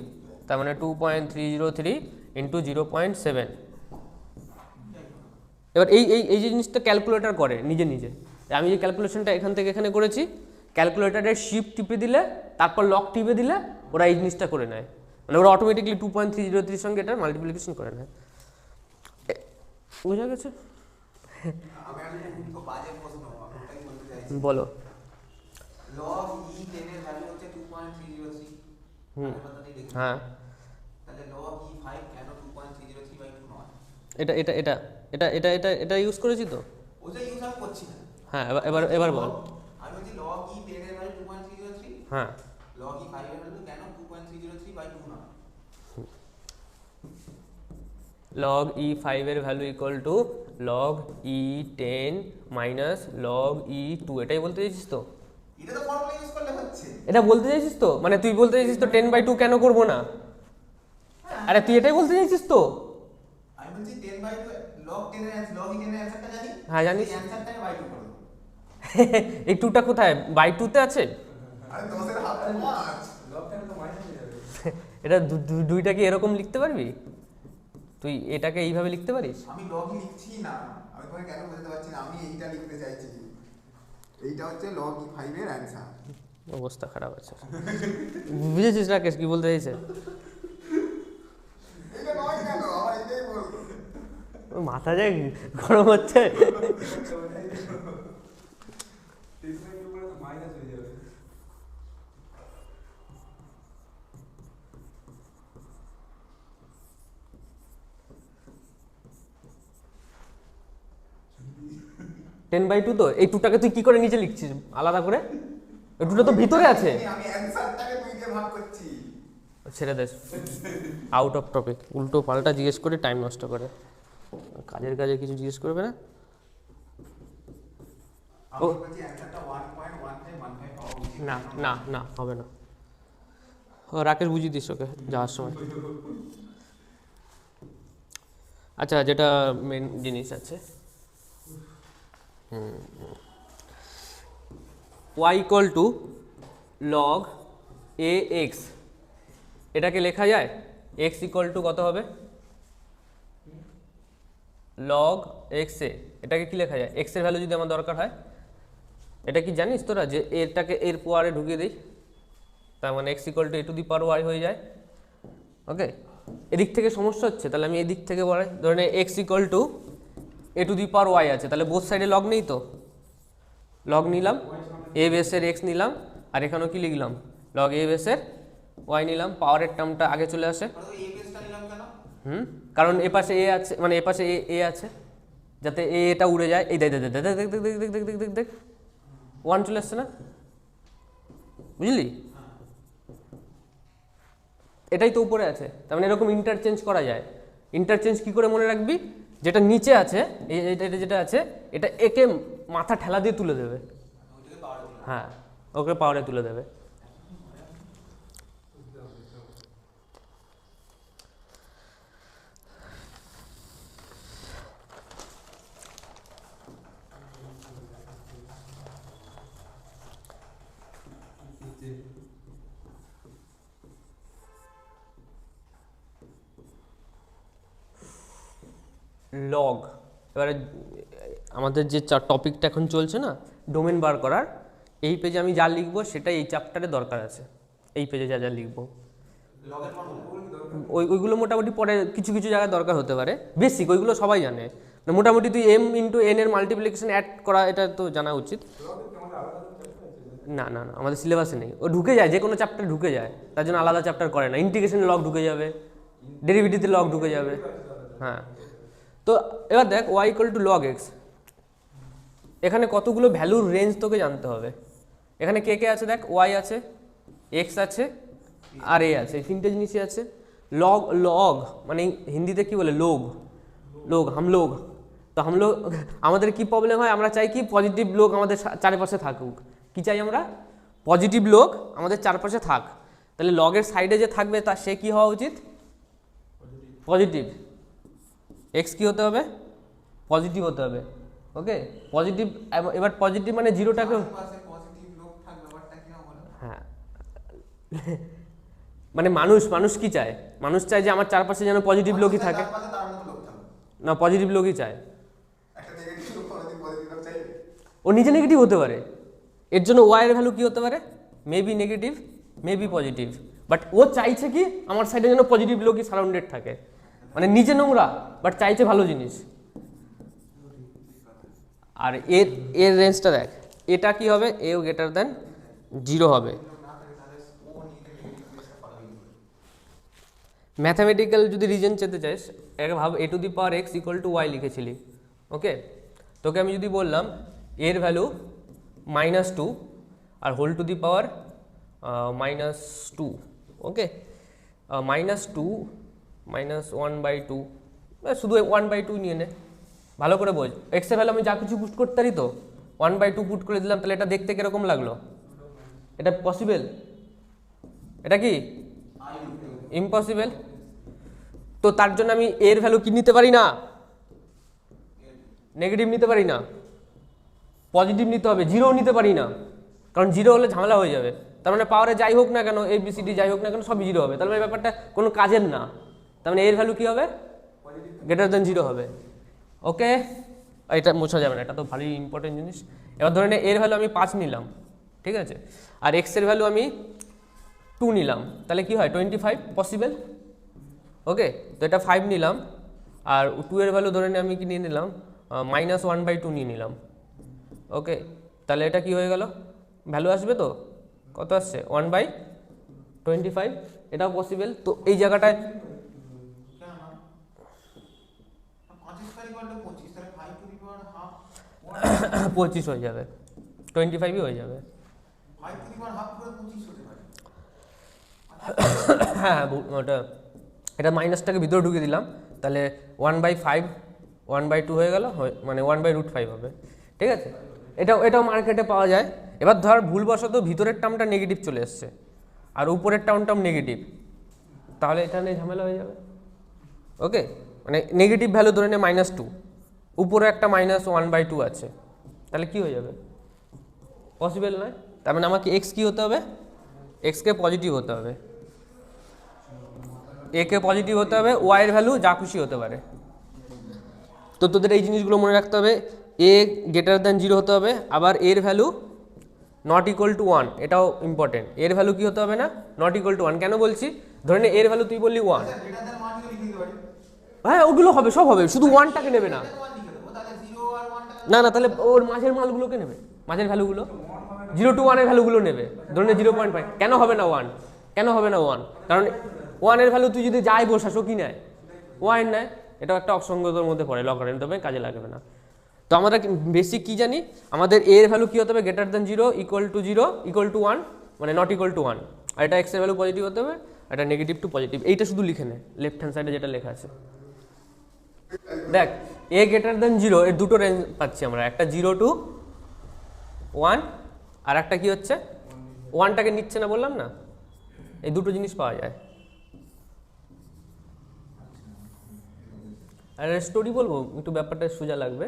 তার মানে 2.303 ইন্টু 0.7। এবার এই এই এই জিনিসটা ক্যালকুলেটর করে নিজে নিজে, আমি যে ক্যালকুলেশনটা এখান থেকে এখানে করেছি, ক্যালকুলেটারের শিফট টিপে দিলে, তারপর লক টিপে দিলে ওরা এই জিনিসটা করে নেয়, মানে ওরা অটোমেটিকলি 2.303 সঙ্গে এটা মাল্টিপ্লিকেশন করে নেয়, বোঝা গেছে। বলো, লগ ই 10 এর ভ্যালু হচ্ছে 2.303, হ্যাঁ, তাহলে লগ ই 5 কেন 2.303/2 নয়, এটা এটা এটা এটা এটা এটা এটা ইউজ করেছি তো, ওটা ইউজ আপ করছি না, হ্যাঁ, এবার এবার বল, আমি বলছি লগ ই 10 এর ভ্যালু 2.303, হ্যাঁ, লগ ই 5 এর ভ্যালু কেন 2.303/2 নয়, log e5 এর value equal to log e10 minus log e2, এটাই বলতে চাইছিস তো, এটা তো ফর্মুলা ইউজ করলে হচ্ছে, এটা বলতে চাইছিস তো, মানে তুই বলতে চাইছিস তো 10/2 কেন করবো না, আরে তুই এটাই বলতে চাইছিস তো, আমি বলছি 10/2 লগ 10 এর লগ ই 10 এর অ্যানসারটা জানি, হ্যাঁ জানিস, এই অ্যানসারটাকে বাই 2 করব, এই 2টা কোথায়, বাই 2-তে আছে, আরে 10 এর হাফ 5, লগ 10 তো মাইনাস হয়ে যাবে, এটা দুইটা কি এরকম লিখতে পারবি, তুই এটাকে এইভাবে লিখতে পারিস, আমি লগ ই লিখছি না, আমি তোমাকে কেন বোঝাতে পারছি না, আমি এইটা লিখতে চাইছি, এইটা হচ্ছে log e 5 এর অ্যানসার, অবস্থা খারাপ আছে, বুঝেছিস রাকেশ কি বলতে চাইছে, এটা নয় কেন, আমার এটাই বল, মাথা যায় গরম হচ্ছে, ট্রিটমেন্ট করে তো মাইনাস হয়ে যাবে, টেন বাই টু, তো এই 2টাকে তুই কি করে নিচে লিখছিস আলাদা করে, এই 2টা তো ভিতরে আছে, আমি অ্যানসারটাকে তুইকে ভাগ করছি, ছেড়ে দে, আউট অফ টপিক, উল্টো পাল্টা জিজ্ঞেস করে টাইম নষ্ট করে, কাজের কাজে কিছু জিজ্ঞেস করবে না, আমি বলছি অ্যানসারটা 1.1515 পাওয়া উচিত, না না না হবে না, ও রাকেশ বুঝিয়ে দিস ওকে যাওয়ার সময়, আচ্ছা যেটা মেন জিনিস আছে, y equal to log A x, এটাকে লেখা যায় x ইকুয়াল টু কত হবে, লগ এক্স এ, এটাকে কি লেখা যায়, এক্স এর ভ্যালু যদি আমার দরকার হয়, এটা কি জানিস তোরা যে এটাকে এর পাওয়ারে ঢুকিয়ে দিই, তার মানে x equal to a to the power y হয়ে যায়। ওকে, এদিক থেকে সমস্যা হচ্ছে, তাহলে আমি এদিক থেকে বলাই, ধরে নে x equal to a to the power y আছে, তাহলে বোথ সাইডে লগ নেই তো, লগ নিলাম, এ বেসের এক্স নিলাম, আর এখানেও কি লিখলাম, লগ এ বেসের ওয়াই নিলাম, পাওয়ারের টার্মটা আগে চলে আসে। এই বেসটা নিলাম কেন? কারণ এ পাশে এ আছে, মানে এ পাশে এ আছে, যাতে এটা উড়ে যায়। এই দেখ দেখ দেখ দেখ দেখ দেখ দেখ দেখ দেখ দেখ দেখ, ওয়ান চলে আসছে না, বুঝলি? এটাই তো উপরে আছে, তার মানে এরকম ইন্টারচেঞ্জ করা যায়। ইন্টারচেঞ্জ কি করে মনে রাখবি, যেটা নিচে আছে এটা যেটা আছে এটা একে মাথা ঠেলা দিয়ে তুলে দেবে, হ্যাঁ ওকে পাওয়ারে তুলে দেবে। লগ, এবারে আমাদের যে টপিকটা এখন চলছে না ডোমেন বার করার, এই পেজে আমি যা লিখবো সেটাই এই চ্যাপ্টারে দরকার আছে, এই পেজে যা যা লিখবো লগের ফর্মুলা ওইগুলো মোটামুটি পরে কিছু কিছু জায়গায় দরকার হতে পারে, বেসিক ওইগুলো সবাই জানে, মানে মোটামুটি তুই এম ইন্টু এন এর মাল্টিপ্লিকেশন অ্যাড করা এটা তো জানা উচিত। না না না, আমাদের সিলেবাসে নেই, ও ঢুকে যায় যে কোনো চ্যাপ্টার ঢুকে যায়, তার জন্য আলাদা চ্যাপ্টার করে না। ইন্টিগ্রেশনে লগ ঢুকে যাবে, ডেরিভেটিভতে লগ ঢুকে যাবে, হ্যাঁ। তো এবার দেখ y equal to log x, এখানে কতগুলো ভ্যালুর রেঞ্জ তোকে জানতে হবে। এখানে কে কে আছে দেখ, ওয়াই আছে, এক্স আছে, আর এ আছে, এই তিনটে জিনিসই আছে। লগ লগ মানে হিন্দিতে কি বলে, লোগ, লোগ হামলোগ। তো হামলোগ আমাদের কি প্রবলেম হয়, আমরা চাই কি পজিটিভ লোক আমাদের চারপাশে থাকুক, কি চাই আমরা, পজিটিভ লোক আমাদের চারপাশে থাক। তাহলে লগের সাইডে যে থাকবে তা সে কি হওয়া উচিত, পজিটিভ। এক্স কি হতে হবে, পজিটিভ হতে হবে। ওকে, পজিটিভ, এবার পজিটিভ মানে জিরোটাকে, পজিটিভ লোক থাকবে, ব্যাপারটা কি না বলো? হ্যাঁ মানে মানুষ মানুষ কি চায়, মানুষ চায় যে আমার চারপাশে যেন পজিটিভ লোকই থাকে, তার মতো লোক থাকবে, না পজিটিভ লোকই চায়। একটা নেগেটিভ লোক পজিটিভ লোক চাইবে, ও নিজে নেগেটিভ হতে পারে, এর জন্য ওয়াই এর ভ্যালু কি হতে পারে, maybe negative maybe positive, but ও চাইছে কি আমার সাইডে যেন পজিটিভ লোকই সারাউন্ডেড থাকে, মানে নিজে নোংরা বাট চাইছে ভালো জিনিস। আর এর এর রেঞ্জটা দেখ, এটা কি হবে, এও গ্রেটার দেন 0 হবে। ম্যাথামেটিক্যাল যদি রিজন চেতে চাইস, এক ভাব a to the power x equal to y লিখেছিলি, ওকে, তোকে আমি যদি বললাম এর ভ্যালু -2 আর whole to the power -2, okay, -2 -1/2, শুধু 1/2 নিয়ে নে, ভালো করে বোঝ। এক্সের ভ্যালু আমি যা কিছু পুট করতে পারি তো, 1/2 পুট করে দিলাম, তাহলে এটা দেখতে কিরকম লাগলো, এটা পসিবল, এটা কি ইম্পসিবল। তো তার জন্য আমি এর ভ্যালু কি নিতে পারি না, নেগেটিভ নিতে পারি না, পজিটিভ নিতে হবে, 0 নিতে পারি না, কারণ 0 হলে ঝামেলা হয়ে যাবে। তার মানে পাওয়ারে যাই হোক না কেন, ABCD যাই হোক না কেন সবই 0 হবে, তার মানে ব্যাপারটা কোনো কাজের না। তার মানে এর ভ্যালু কি হবে, গ্রেটার দেন 0 হবে। ওকে, এটা মোছা যাবে না, এটা তো ভালোই ইম্পর্টেন্ট জিনিস। এবার ধরে নে এর ভ্যালু আমি 5 নিলাম, ঠিক আছে, আর এক্স এর ভ্যালু আমি 2 নিলাম, তাহলে কি হয় 25 পসিবল। ওকে, তো এটা 5 নিলাম, আর 2 এর ভ্যালু ধরে নিয়ে আমি কি নিয়ে নিলাম, -1/2 নিয়ে নিলাম। ওকে, তাহলে এটা কি হয়ে গেল, ভ্যালু আসবে তো, কত আসছে 1/25, এটাও পসিবল। তো এই জায়গাটায় 25 হয়ে যাবে, 25ই হয়ে যাবে। হ্যাঁ ওটা, এটা মাইনাসটাকে ভিতরে ঢুকিয়ে দিলাম, তাহলে 1/5 1/2 হয়ে গেল, মানে 1/√5 হবে, ঠিক আছে। এটাও মার্কেটে পাওয়া যায়। এবার ধর ভুলবশত ভিতরের টার্মটা নেগেটিভ চলে এসছে আর উপরের টার্ম নেগেটিভ, তাহলে এটা নিয়ে ঝামেলা হয়ে যাবে। ওকে, মানে নেগেটিভ ভ্যালু ধরে নে -2, উপরে একটা -1/2 আছে, তাহলে কি হয়ে যাবে? পসিবল নয়। তার মানে আমাকে এক্স কি হতে হবে? এক্সকে পজিটিভ হতে হবে, এ কে পজিটিভ হতে হবে, ওয়াই এর ভ্যালু যা খুশি হতে পারে। তো তোদের এই জিনিসগুলো মনে রাখতে হবে, এ গ্রেটার দ্যান 0 হতে হবে, আবার এর ভ্যালু নট ইকুয়াল টু 1, এটাও ইম্পর্টেন্ট। এর ভ্যালু কি হতে হবে না? Not equal to 1। কেন বলছি? ধরে নে এর ভ্যালু তুই বললি 1, গ্রেটার দ্যান 1 লিখে দিতে পারি। হ্যাঁ ওগুলো হবে, সব হবে, শুধু 1টাকে নেবে না। 1 লিখে দেবো, তাহলে 0 আর 1 টা না না, তাহলে ওর মাঝের মালগুলোকে নেবে, মাঝের ভ্যালুগুলো 0 to 1 এর ভ্যালুগুলো নেবে। ধরে নে 0.5। কেন হবে না 1? কেন হবে না 1? কারণ 1 এর ভ্যালু তুই যদি যাই বসাসো কি নেয়? 1 নেয়। এটাও একটা অসঙ্গতর মধ্যে পড়ে, লগারিদম তবে কাজে লাগবে না। তো আমরা বেসিক কি জানি, আমাদের এ এর ভ্যালু কি হতে হবে? Greater than 0, equal to 0, equal to 1, মানে নট ইকুয়াল টু 1। আর এটা এক্স এর ভ্যালু পজিটিভ হতে হবে, এটা নেগেটিভ টু পজিটিভ। এইটা শুধু লিখে নে লেফট হ্যান্ড সাইডে যেটা লেখা আছে। দেখ এ গ্রেটার দ্যান 0 এর দুটো রেঞ্জ পাচ্ছি আমরা, একটা 0 to 1 আর একটা কি হচ্ছে 1টাকে নিচ্ছে না বললাম না, এই দুটো জিনিস পাওয়া যায়। আর স্টোরি বলবো একটু, ব্যাপারটা সোজা লাগবে।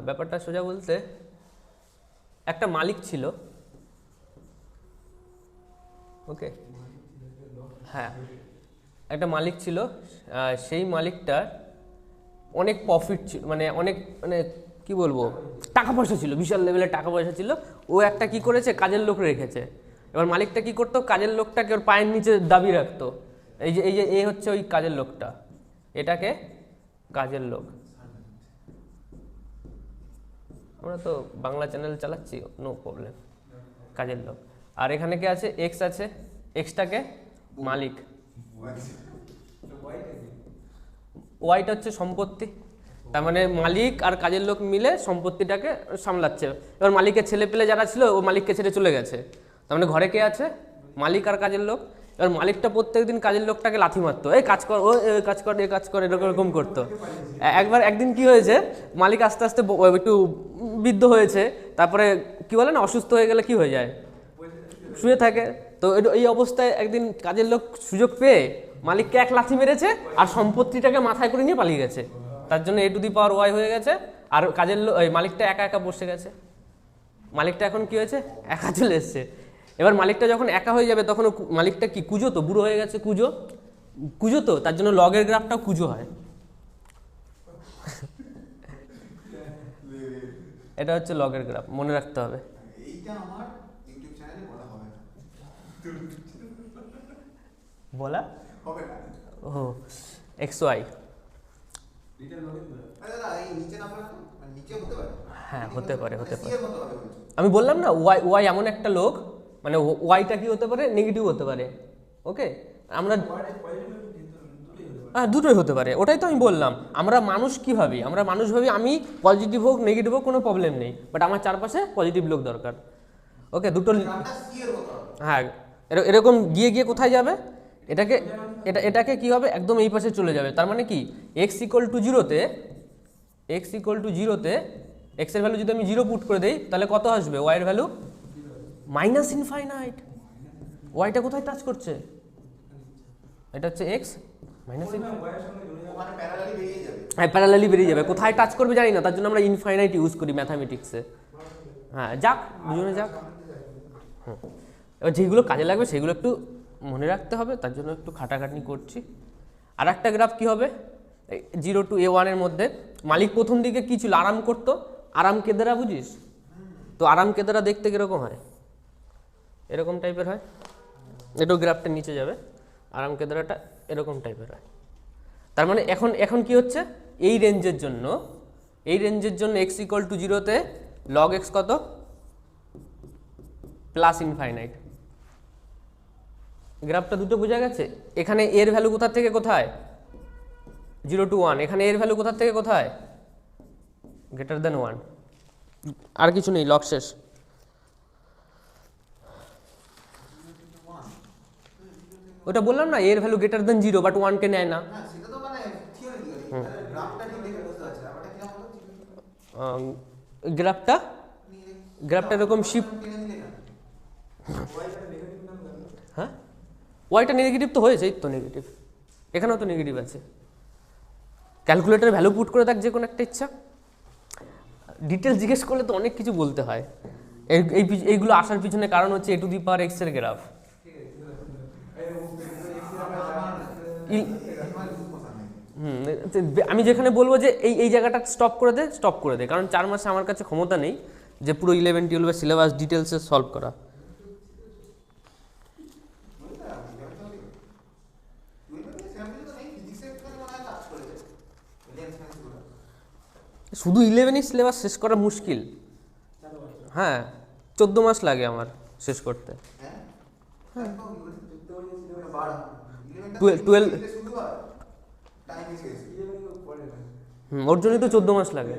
ব্যাপারটা সোজা বলতে, একটা মালিক ছিল, ওকে, হ্যাঁ একটা মালিক ছিল, সেই মালিকটার অনেক প্রফিট ছিল, মানে অনেক, মানে কি বলবো, টাকা পয়সা ছিল, বিশাল লেভেলের টাকা পয়সা ছিল। ও একটা কি করেছে, কাজের লোক রেখেছে। এবার মালিকটা কি করতো, কাজের লোকটাকে ওর পায়ের নিচে দাবি রাখতো। এই যে এ হচ্ছে ওই কাজের লোকটা, এটাকে কাজের লোক। আমরা তো বাংলা চ্যানেল চালাচ্ছি, নো প্রবলেম, কাজের লোক। আর এখানে কে আছে? এক্স আছে, এক্সটাকে মালিক, ওয়াইটা হচ্ছে সম্পত্তি। তার মানে মালিক আর কাজের লোক মিলে সম্পত্তিটাকে সামলাচ্ছে। এবার মালিকের ছেলে পেলে যারা ছিল ও মালিককে ছেড়ে চলে গেছে, তার মানে ঘরে কে আছে? মালিক আর কাজের লোক। এবার মালিকটা প্রত্যেকদিন কাজের লোকটাকে লাথি মারতো, এই কাজ কর, ও কাজ কর, এ কাজ কর, এরকম করতো। একদিন কি হয়েছে, মালিক আস্তে আস্তে একটু বৃদ্ধ হয়েছে, তারপরে কি বলে না, অসুস্থ হয়ে গেলে কি হয়ে যায়, শুয়ে থাকে। তো এই অবস্থায় একদিন কাজের লোক সুযোগ পেয়ে মালিককে এক লাথি মেরেছে আর সম্পত্তিটাকে মাথায় করে নিয়ে পালিয়ে গেছে। তার জন্য এ টু দি পাওয়ার ওয়াই হয়ে গেছে, আর কাজের লোক মালিকটা একা একা বসে গেছে। মালিকটা এখন কি হয়েছে, একা চলে এসছে। এবার মালিকটা যখন একা হয়ে যাবে তখন মালিকটা কি কুজো, তো বুড়ো হয়ে গেছে, কুজো তো, তার জন্য লগের গ্রাফটাও কুজো হয়। এটা হচ্ছে লগের গ্রাফ, মনে রাখতে হবে। এইটা আমার ইউটিউব চ্যানেলে বলা হবে না, বলা হবে না। ও এক্স ওয়াই, আরে দাদা এই নিচে না বলে, মানে নিচে হতে পারে, হ্যাঁ হতে পারে, হতে সি পারে। এর মতো হবে বলছো। আমি বললাম না ওয়াই এমন একটা লোক, মানে ওয়াইটা কি হতে পারে, নেগেটিভ হতে পারে, ওকে। আমরা হ্যাঁ দুটোই হতে পারে, ওটাই তো আমি বললাম। আমরা মানুষ কি ভাবি, আমরা মানুষ ভাবি আমি পজিটিভ হোক নেগেটিভ হোক কোনো প্রবলেম নেই, বাট আমার চারপাশে পজিটিভ লোক দরকার, ওকে। দুটো গ্রাফটা সি এর মতো হবে। হ্যাঁ এরকম গিয়ে গিয়ে কোথায় যাবে, এটাকে কি হবে, একদম এই পাশে চলে যাবে। তার মানে কি, এক্স ইকুয়াল টু 0-তে, এক্স ইকুয়াল টু 0-তে এক্সের ভ্যালু যদি আমি 0 পুট করে দিই তাহলে কত আসবে, ওয়াইয়ের ভ্যালু মাইনাস ইনফাইনাইট। ওয়াইটা কোথায় টাচ করছে, এটা হচ্ছে এক্স মাইনাস ইনফাইনাইট, ওখানে প্যারালালি বেরিয়ে যাবে। হ্যাঁ প্যারালালি বেরিয়ে যাবে, কোথায় টাচ করবে জানি না, তার জন্য আমরা ইনফাইনাইট ইউজ করি ম্যাথামেটিক্সে। হ্যাঁ যাক, দুজনে যাক। এবার যেগুলো কাজে লাগবে সেগুলো একটু মনে রাখতে হবে, তার জন্য একটু খাটাখাটনি করছি। আর একটা গ্রাফ কী হবে, 0 to A1 এর মধ্যে মালিক প্রথম দিকে কী ছিল, আরাম করতো, আরাম কেদারা বুঝিস তো, আরাম কেদারা দেখতে কীরকম হয়, এরকম টাইপের হয়। একটু গ্রাফটা নিচে যাবে, আরাম কেদারাটা এরকম টাইপের হয়। তার মানে এখন কি হচ্ছে, এই রেঞ্জের জন্য এক্স ইকুয়াল টু 0-তে লগ এক্স কত, প্লাস ইনফাইনাইট। গ্রাফটা দুটো বোঝা গেছে। এখানে এর ভ্যালু কোথা থেকে কোথায়, 0 to 1, এখানে এর ভ্যালু কোথা থেকে কোথায়, গ্রেটার দেন 1, আর কিছু নেই, লগ শেষ। ওটা বললাম না, এর ভ্যালু গ্রেটার দেন 0 বাট 1 কে নেয় না। হ্যাঁ সেটা তো মানে থিওরিটিক্যালি, গ্রাফটা ঠিক দেখে বুঝতে পারছি না, ওটা কিরকম হলো, গ্রাফটা এরকম শিফট, টেনে দিলে না হ্যাঁ ওয়াইটা নেগেটিভ তো হয়েছে, এই তো নেগেটিভ, এখানেও তো নেগেটিভ আছে। ক্যালকুলেটারে ভ্যালু পুট করে দেখ যে কোনো একটা ইচ্ছা, ডিটেলস জিজ্ঞেস করলে তো অনেক কিছু বলতে হয়। এইগুলো আসার পিছনে কারণ হচ্ছে এ টু দি পাওয়ার এক্স এর গ্রাফ। আমি যেখানে বলবো যে এই জায়গাটা স্টপ করে দে, কারণ 4 মাসে আমার কাছে ক্ষমতা নেই যে পুরো 11-12 সিলেবাস ডিটেলসে সলভ করা। শুধু 11ই সিলেবাস শেষ করা মুশকিল। হ্যাঁ 14 মাস লাগে আমার শেষ করতে। 12 ওর জন্যই তো 14 মাস লাগে,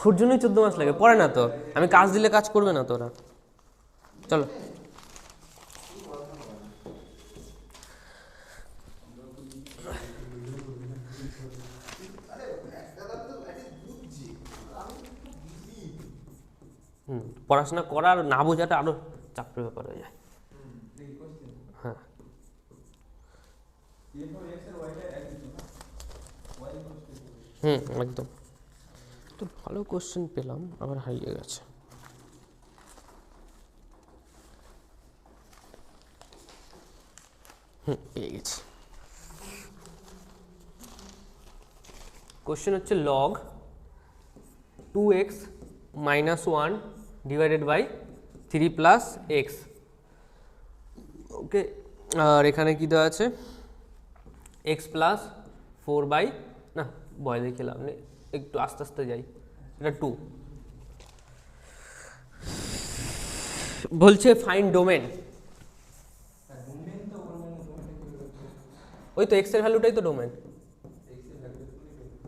ওর জন্যই 14 মাস লাগে। পড়ে না তো, আমি কাজ দিলে কাজ করবে না তোরা। চলো পড়াশোনা করার না বোঝাটা আরো চাপের ব্যাপার হয়ে যায়। হ্যাঁ একদম। তো ভালো কোশ্চেন পেলাম, আবার হারিয়ে গেছে। পেয়ে গেছি। কোশ্চেন হচ্ছে log 2x - 1 divided by 3 + x। Okay, আর এখানে কি দেওয়া আছে? x + 4 না ভয় দেখে লাভ নেই, একটু আস্তে আস্তে যাই। এটা 2 বলছে ফাইন্ড ডোমেন। ওই তো x এর ভ্যালুটাই তো ডোমেন।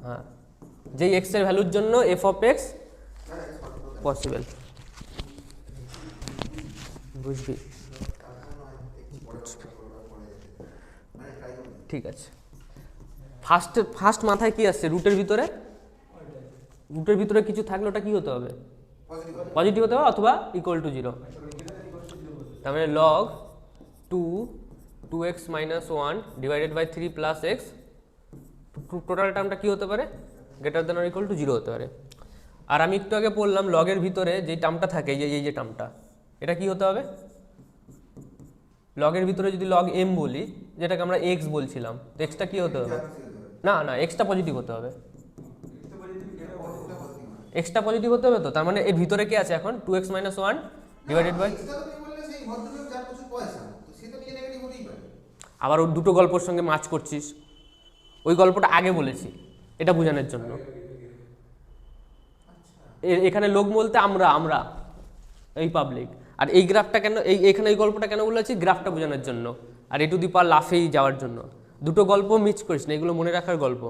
হ্যাঁ, যেই x এর ভ্যালুর জন্য f অফ x পসিবল। বুঝবি? ঠিক আছে। ফার্স্ট মাথায় কি আসছে? রুটের ভিতরে কিছু থাকলে ওটা কি হতে হবে? পজিটিভ হতে হবে অথবা ইকুয়াল টু 0। তার মানে log 2x - 1 divided by 3 + x, total টার্মটা কি হতে পারে? Greater than or equal to 0 হতে পারে। আর আমি একটু আগে বললাম লগের ভিতরে যে টার্মটা থাকে, এই যে টার্মটা, এটা কি হতে হবে? লগের ভিতরে যদি লগ m বলি, যেটাকে আমরা x বলছিলাম, তো এক্সটা কি হতে হবে? না এক্সটা পজিটিভ হতে হবে। এক্সটা পজিটিভ হতে হবে তো, তার মানে এর ভিতরে কি আছে এখন? 2x - 1 ডিভাইডেড বাই, আবার ওর দুটো গল্পের সঙ্গে ম্যাচ করছিস। ওই গল্পটা আগে বলেছি এটা বোঝানোর জন্য। এখানে লোক বলতে আমরা এই পাবলিক। আর এই গ্রাফটা কেন, এইখানে এই গল্পটা কেন বলেছি? গ্রাফটা বোঝানোর জন্য, আর এ টু দি পাওয়ার লাফেই যাওয়ার জন্য। দুটো গল্প মিস করিস না, এগুলো মনে রাখার গল্প।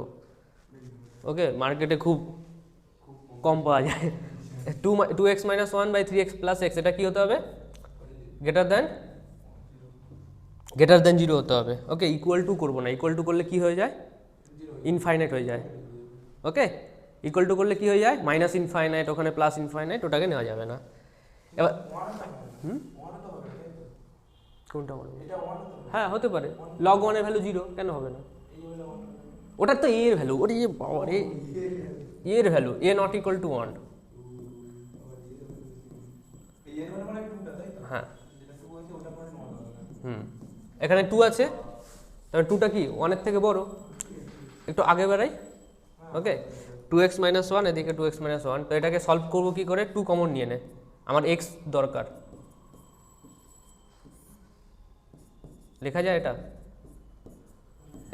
ওকে, মার্কেটে খুব কম পাওয়া যায়। 2x - 1 বাই 3x + x, এটা কি হতে হবে? গ্রেটার দেন 0 হতে হবে। ওকে, ইকুয়াল টু করবো না, ইকুয়াল টু করলে কি হয়ে যায়? ইনফাইনাইট হয়ে যায়। ওকে, ইকুয়াল টু করলে কি হয়ে যায়? -ইনফাইনাইট, ওখানে +ইনফাইনাইট, ওটাকে নেওয়া যাবে না। এবার কোনটা মনে? হ্যাঁ হতে পারে, লগ 1 এর ভ্যালু 0 কেন হবে না? ওটা তো এর ভ্যালু, ওরে বাবা রে, এর value a not equal to 1। হ্যাঁ এখানে 2 আছে, তাহলে 2টা কি 1 এর থেকে বড়? একটু আগে বাড়াই। ওকে, 2x - 1, এদিকে 2x - 1। তো এটাকে সলভ করবো কি করে? 2 কমন নিয়ে নে, আমার x দরকার। লেখা যায় এটা।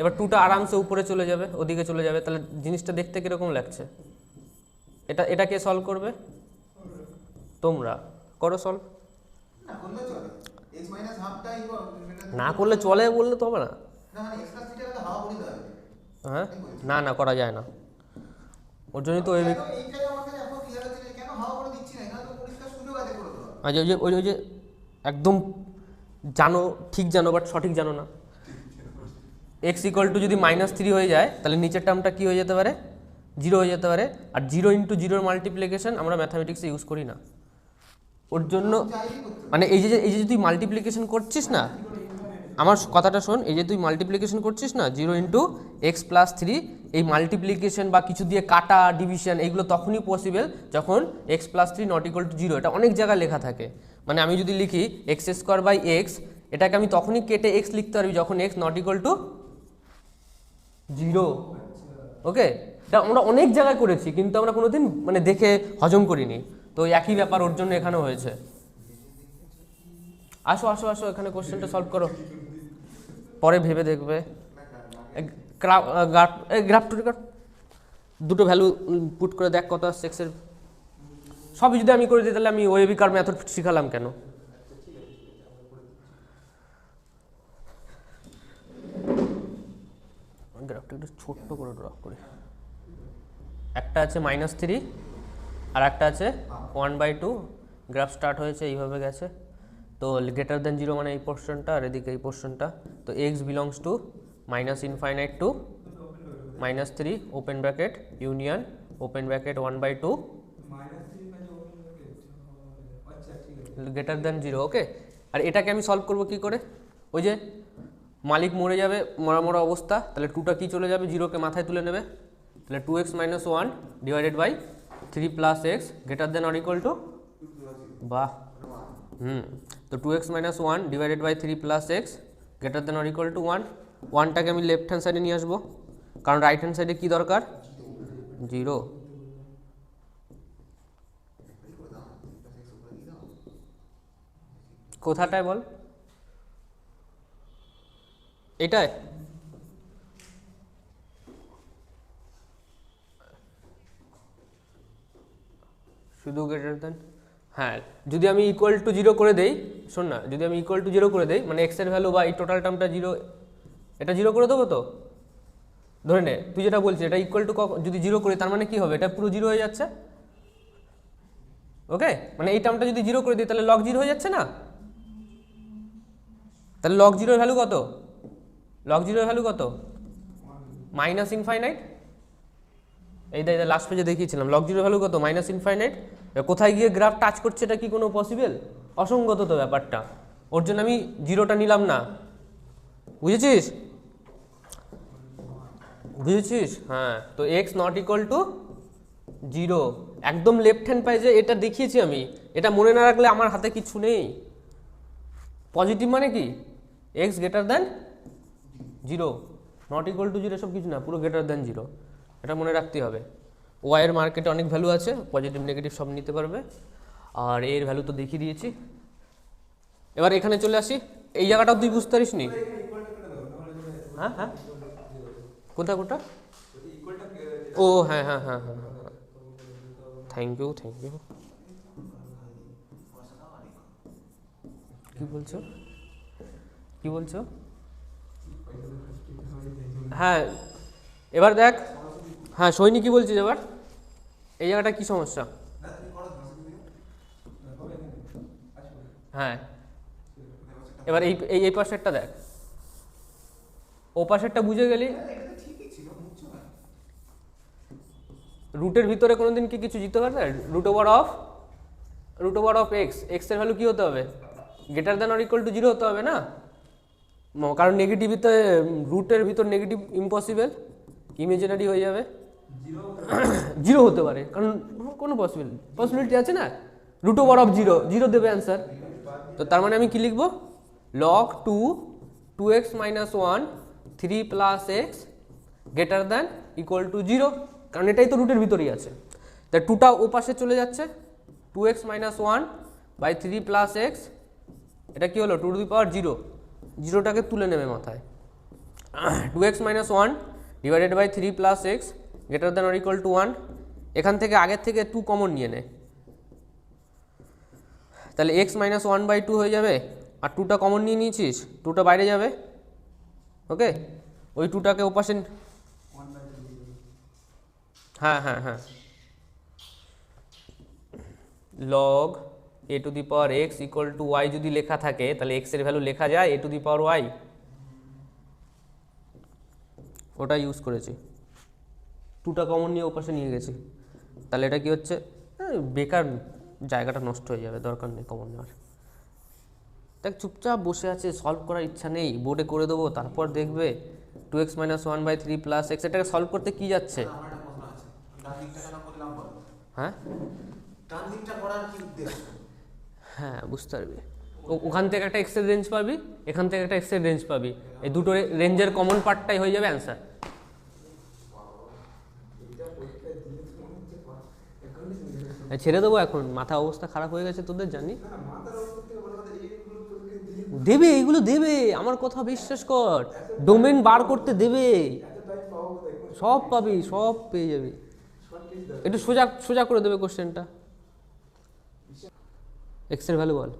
এবার 2টা আরামসে উপরে চলে যাবে, ওদিকে চলে যাবে। তাহলে জিনিসটা দেখতে কিরকম লাগছে? এটাকে সলভ করবে তোমরা, করো সলভ। না করলে চলে বললে তো হবে না। হ্যাঁ না করা যায় না, ওর জন্যই তো ওই যে একদম ঠিক জানো বাট সঠিক জানো না। x = যদি -3 হয়ে যায়, তাহলে নিচের টার্মটা কি হয়ে যেতে পারে? 0 হয়ে যেতে পারে। আর 0 × 0 মাল্টিপ্লিকেশন আমরা ম্যাথামেটিক্সে ইউজ করি না। ওর জন্য মানে এই যে তুই মাল্টিপ্লিকেশন করছিস না, আমার কথাটা শোন, এই যে তুই মাল্টিপ্লিকেশন করছিস না 0 ইন্টু এক্স প্লাস থ্রি, এই মাল্টিপ্লিকেশন বা কিছু দিয়ে কাটা ডিভিশন এইগুলো তখনই পসিবল যখন x plus three not equal to zero. এটা অনেক জায়গায় লেখা থাকে। মানে আমি যদি লিখি এক্স স্কোয়ার বাই এক্স, এটাকে আমি তখনই কেটে এক্স লিখতে পারবি যখন x not equal to zero. Okay, এটা আমরা অনেক জায়গায় করেছি কিন্তু আমরা কোনোদিন মানে দেখে হজম করিনি। তো একই ব্যাপার ওর জন্য এখানেও হয়েছে। আসো আসো আসো, এখানে কোশ্চেনটা সলভ করো, পরে ভেবে দেখবে। গ্রাফ টু দুটো ভ্যালু পুট করে দেখ কত আসছে এক্সের। সবই যদি আমি করে দিই তাহলে আমি ওয়েবি কার মেথড শিখালাম কেন? গ্রাফটা একটু ছোট্ট করে ড্র করি। একটা আছে -3 আর একটা আছে 1/2। গ্রাফ স্টার্ট হয়েছে এইভাবে গেছে, তো গ্রেটার দেন জিরো মানে এই পোর্শনটা আর এদিকে এই পোর্শনটা। তো x belongs to -∞ to -3 open bracket union open bracket 1/2 greater than zero. Okay, আর এটাকে আমি সলভ করবো কি করে? ওই যে মালিক মরে যাবে, মরা মরা অবস্থা, তাহলে টুটা কি চলে যাবে, জিরোকে মাথায় তুলে নেবে, তাহলে 2x - 1 divided by 3 plus x greater than or equal to, বাহ, তো 2x - 1 divided by 3 plus x greater than or equal to 1। 1টাকে আমি লেফট হ্যান্ড সাইডে নিয়ে আসবো, কারণ রাইট হ্যান্ড সাইডে কী দরকার, জিরো। কোথাটায় বল, এটাই শুধু গ্রেটার দেন, হ্যাঁ যদি আমি ইকুয়াল টু জিরো করে দেই, শোন না, যদি আমি ইকুয়াল টু জিরো করে দেই মানে এক্সের ভ্যালু বা এই টোটাল টার্মটা জিরো, এটা জিরো করে দেবো তো, ধরে নে তুই যেটা বলছিস এটা ইকুয়াল টু যদি জিরো করি তার মানে কি হবে, এটা পুরো জিরো হয়ে যাচ্ছে। ওকে, মানে এই টার্মটা যদি জিরো করে দিই তাহলে লগ জিরো হয়ে যাচ্ছে না, তাহলে লগ জিরোর ভ্যালু কত, লগ জিরোর ভ্যালু কত, -∞। এই দেখ লাস্ট পেজে দেখিয়েছিলাম লগ জিরোর ভ্যালু কত, -∞। কোথায় গিয়ে গ্রাফ টাচ করছে এটা কি কোনো পসিবল, অসঙ্গত তো ব্যাপারটা, ওর জন্য আমি জিরোটা নিলাম না, বুঝেছিস বুঝেছিস, হ্যাঁ। তো x not equal to zero, একদম লেফট হ্যান্ড পেজে এটা দেখিয়েছি আমি, এটা মনে না রাখলে আমার হাতে কিছু নেই। পজিটিভ মানে কি, x greater than zero, not equal to zero সব কিছু না, পুরো গ্রেটার দেন জিরো, এটা মনে রাখতে হবে। ওয়াইয়ের মার্কেটে অনেক ভ্যালু আছে, পজিটিভ নেগেটিভ সব নিতে পারবে, আর এর ভ্যালু তো দেখিয়ে দিয়েছি। এবার এখানে চলে আসি, এই জায়গাটাও তুই বুঝতে পারিস নি, হ্যাঁ হ্যাঁ কোথা কোথা, ও হ্যাঁ হ্যাঁ হ্যাঁ হ্যাঁ হ্যাঁ, থ্যাংক ইউ থ্যাংক ইউ। কি বলছো কি বলছো, হ্যাঁ এবার দেখ, হ্যাঁ সৈনি কি বলছিস এবার, এই জায়গাটা কি সমস্যা, হ্যাঁ এবার এই এই পাশেরটা দেখ, ও পাশেরটা বুঝে গেলি, রুটের ভিতরে কোনোদিন কি কিছু জিততে পারবে, রুট ওভার অফ এক্স, এক্সের ভ্যালু কী হতে হবে, greater than or equal to zero হতে হবে না, কারণ নেগেটিভিতে রুটের ভিতর নেগেটিভ ইম্পসিবল, ইমেজিনারি হয়ে যাবে, জিরো হতে পারে কারণ কোনো পসিবিলিটি আছে না, root over of zero, zero দেবে অ্যান্সার। তো তার মানে আমি কি লিখবো, log 2x - 1 3 plus x greater than equal to zero, কারণ এটাই তো রুটের ভিতরেই আছে, তাই টুটা ও পাশে চলে যাচ্ছে, 2x - 1 বাই 3 প্লাস এক্স, এটা কি হলো 2 টু দি পাওয়ার জিরো, জিরোটাকে তুলে নেবে মাথায়, 2x - 1 divided by 3 plus x greater than or equal to 1, এখান থেকে আগের থেকে 2 কমন নিয়ে নেয়, তাহলে x - 1/2 হয়ে যাবে, আর 2টা কমন নিয়ে নিয়েছিস, 2টা বাইরে যাবে, ওকে, ওই 2টাকে ওপাশে, হ্যাঁ হ্যাঁ হ্যাঁ, log a two the power x equal to y যদি লেখা থাকে তাহলে x এর ভ্যালু লেখা যায় a two the power y, ওটা ইউজ করেছি, 2টা কমন নিয়ে ওপাশে নিয়ে গেছি, তাহলে এটা কি হচ্ছে, বেকার জায়গাটা নষ্ট হয়ে যাবে, দরকার নেই কমন নেওয়ার। দেখ চুপচাপ বসে আছে, সলভ করার ইচ্ছা নেই, বোর্ডে করে দেবো তারপর দেখবে 2x - 1/3 + x, এটাকে সলভ করতে কি যাচ্ছে? আমার একটা প্রশ্ন আছে, ডান দিকটা কেন করলাম বল? হ্যাঁ ডান দিকটা করার কি উদ্দেশ্য? হ্যাঁ বুঝতে পারবি, ওখান থেকে একটা এক্সের রেঞ্জ পাবি, এখান থেকে একটা এক্সের রেঞ্জ পাবি, এই দুটো রেঞ্জের কমন পার্টটাই হয়ে যাবে অ্যান্সার। ছেড়ে দেবো এখন, মাথা অবস্থা খারাপ হয়ে গেছে তোদের জানি। দেবে, এইগুলো দেবে, আমার কথা বিশ্বাস কর, ডোমেন বার করতে দেবে, সব পাবি, সব পেয়ে যাবি, একটু সোজা সোজা করে দেবে কোশ্চেনটা। এক্স এর ভ্যালু বল।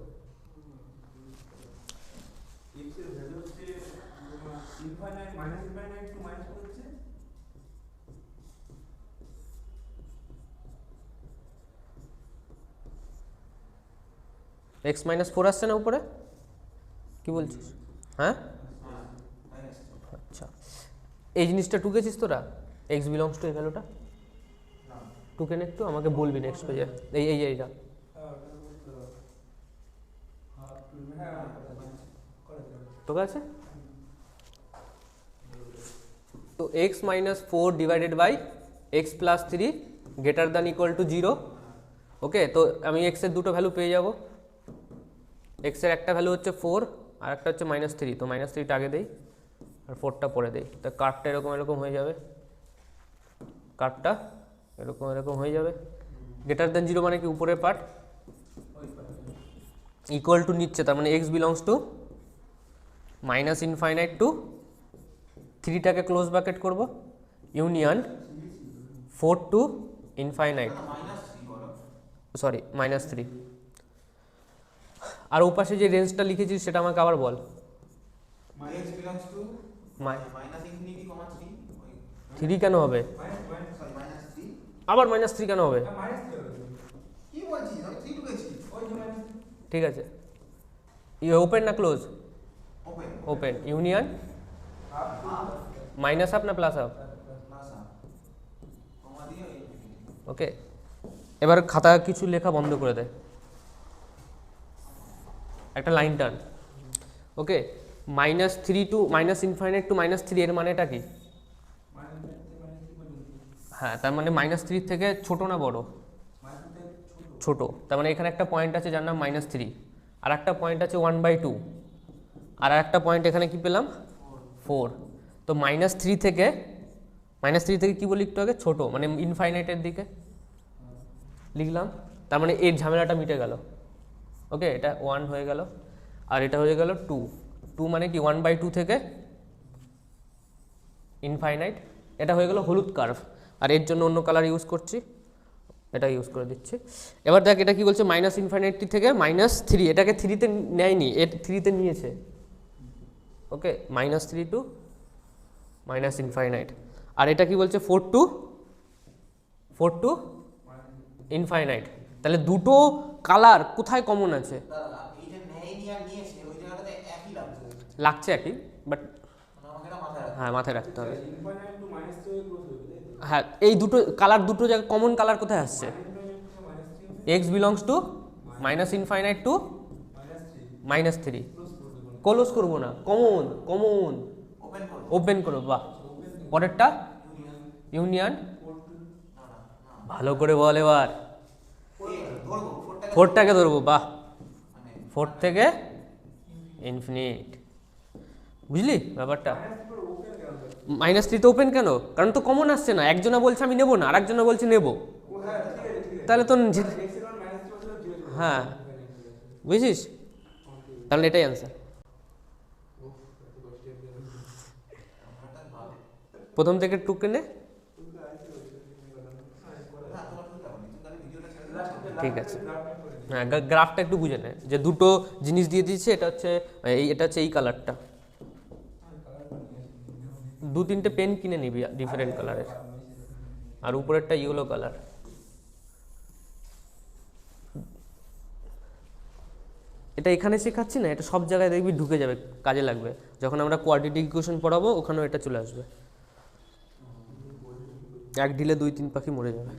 x - 4 আসছে না উপরে, কি বলছিস? হ্যাঁ আচ্ছা, এই জিনিসটা টুকেছিস তোরা, x বিলংস টু এই ভ্যালুটা টুকেন, একটু আমাকে বলবি নেক্সট পেজে, এইটা তোকে আছে তো। x - 4 divided by x + 3 greater than equal to 0। Okay, তো আমি x এর দুটো ভ্যালু পেয়ে যাব। x এর একটা ভ্যালু হচ্ছে 4 আর একটা হচ্ছে -3, তো -3টা আগে দেই আর 4টা পরে দেই, তো কার্ভটা এরকম হয়ে যাবে, কার্ভটা এরকম হয়ে যাবে। গ্রেটার দ্যান 0 মানে কি উপরের পার্ট, ইকুয়াল টু নিচ্ছে, তার মানে x বিলংস টু -∞ টু 3টাকে ক্লোজ ব্র্যাকেট করব, ইউনিয়ন 4 টু ইনফাইনাইট, সরি -3। আর ওপাশে যে রেঞ্জটা লিখেছিস সেটা আমাকে আবার বল। x belongs to -3, 3 কেন হবে? -3 আবার -3 কেন হবে? কি বলছিস? আমি 3 ঢুকেছি। ঠিক আছে, ওপেন না close? Open open, union minus half না প্লাস হাফ? কমা দিয়ে ওকে, এবার খাতা কিছু লেখা বন্ধ করে দেয়, একটা লাইন টান। ওকে, -3 টু -∞ টু -3 এর মানেটা কি? হ্যাঁ, তার মানে -3 থেকে ছোট না বড়? ছোট, তার মানে এখানে একটা পয়েন্ট আছে যার নাম -3, আর একটা পয়েন্ট আছে 1/2, আর একটা পয়েন্ট এখানে কি পেলাম 4। তো -3 থেকে কি বলি একটু আগে, ছোট, মানে ইনফাইনাইটের দিকে লিখলাম, তার মানে এর ঝামেলাটা মিটে গেল। ওকে, এটা 1 হয়ে গেল, আর এটা হয়ে গেল 2 মানে কি 1/2 থেকে ইনফাইনাইট, এটা হয়ে গেল হলুদ কার্ভ, আর এর জন্য অন্য কালার ইউজ করছি, এটা ইউজ করে দিচ্ছি। এবার দেখ এটা কি বলছে, -∞ থেকে -3, এটাকে 3তে নেয়নি, 3তে নিয়েছে। ওকে, -3 টু -∞, আর এটা কি বলছে 4 টু ইনফাইনাইট। তাহলে দুটো কালার কোথায় কমন আছে? এই যে নেয়নি আর নিয়েছে ওই জায়গাটাতে একই লাগছে একই, বাট আমাকে এটা মাথায় রাখতে হ্যাঁ মাথায় রাখতে হবে। হ্যাঁ, এই দুটো কালার, দুটো জায়গায় কমন কালার কোথায় আসছে? x belongs to -∞ to -3, close করবো না, কমন ওপেন করো। ওপেন করো, বাহ। পরেরটা ইউনিয়ন, ভালো করে বল এবার, ধরবো 4টাকে ধরবো, বাহ, মানে 4 থেকে ইনফিনিট, বুঝলি ব্যাপারটা? -3 তো ওপেন কেন? কারণ তো কমন আসছে না, একজনা বলছে আমি নেবো না, আর একজনা বলছে নেবো, তাহলে তো হ্যাঁ বুঝিস, তাহলে এটাই অ্যান্সার। প্রথম থেকে টুকে নে, ঠিক আছে। হ্যাঁ, গ্রাফটা একটু বুঝে নে, যে দুটো জিনিস দিয়ে দিয়েছে, এটা হচ্ছে এই কালারটা, 2-3টে পেন কিনে নিবি ডিফারেন্ট কালারের, আর উপরেরটা ইয়েলো কালার। এটা এখানে শেখাচ্ছি না, এটা সব জায়গায় দেখবি ঢুকে যাবে, কাজে লাগবে, যখন আমরা কোয়াড্রেটিক ইকুয়েশন পড়াবো ওখানেও এটা চলে আসবে, এক ঢিলে 2-3 পাখি মরে যাবে।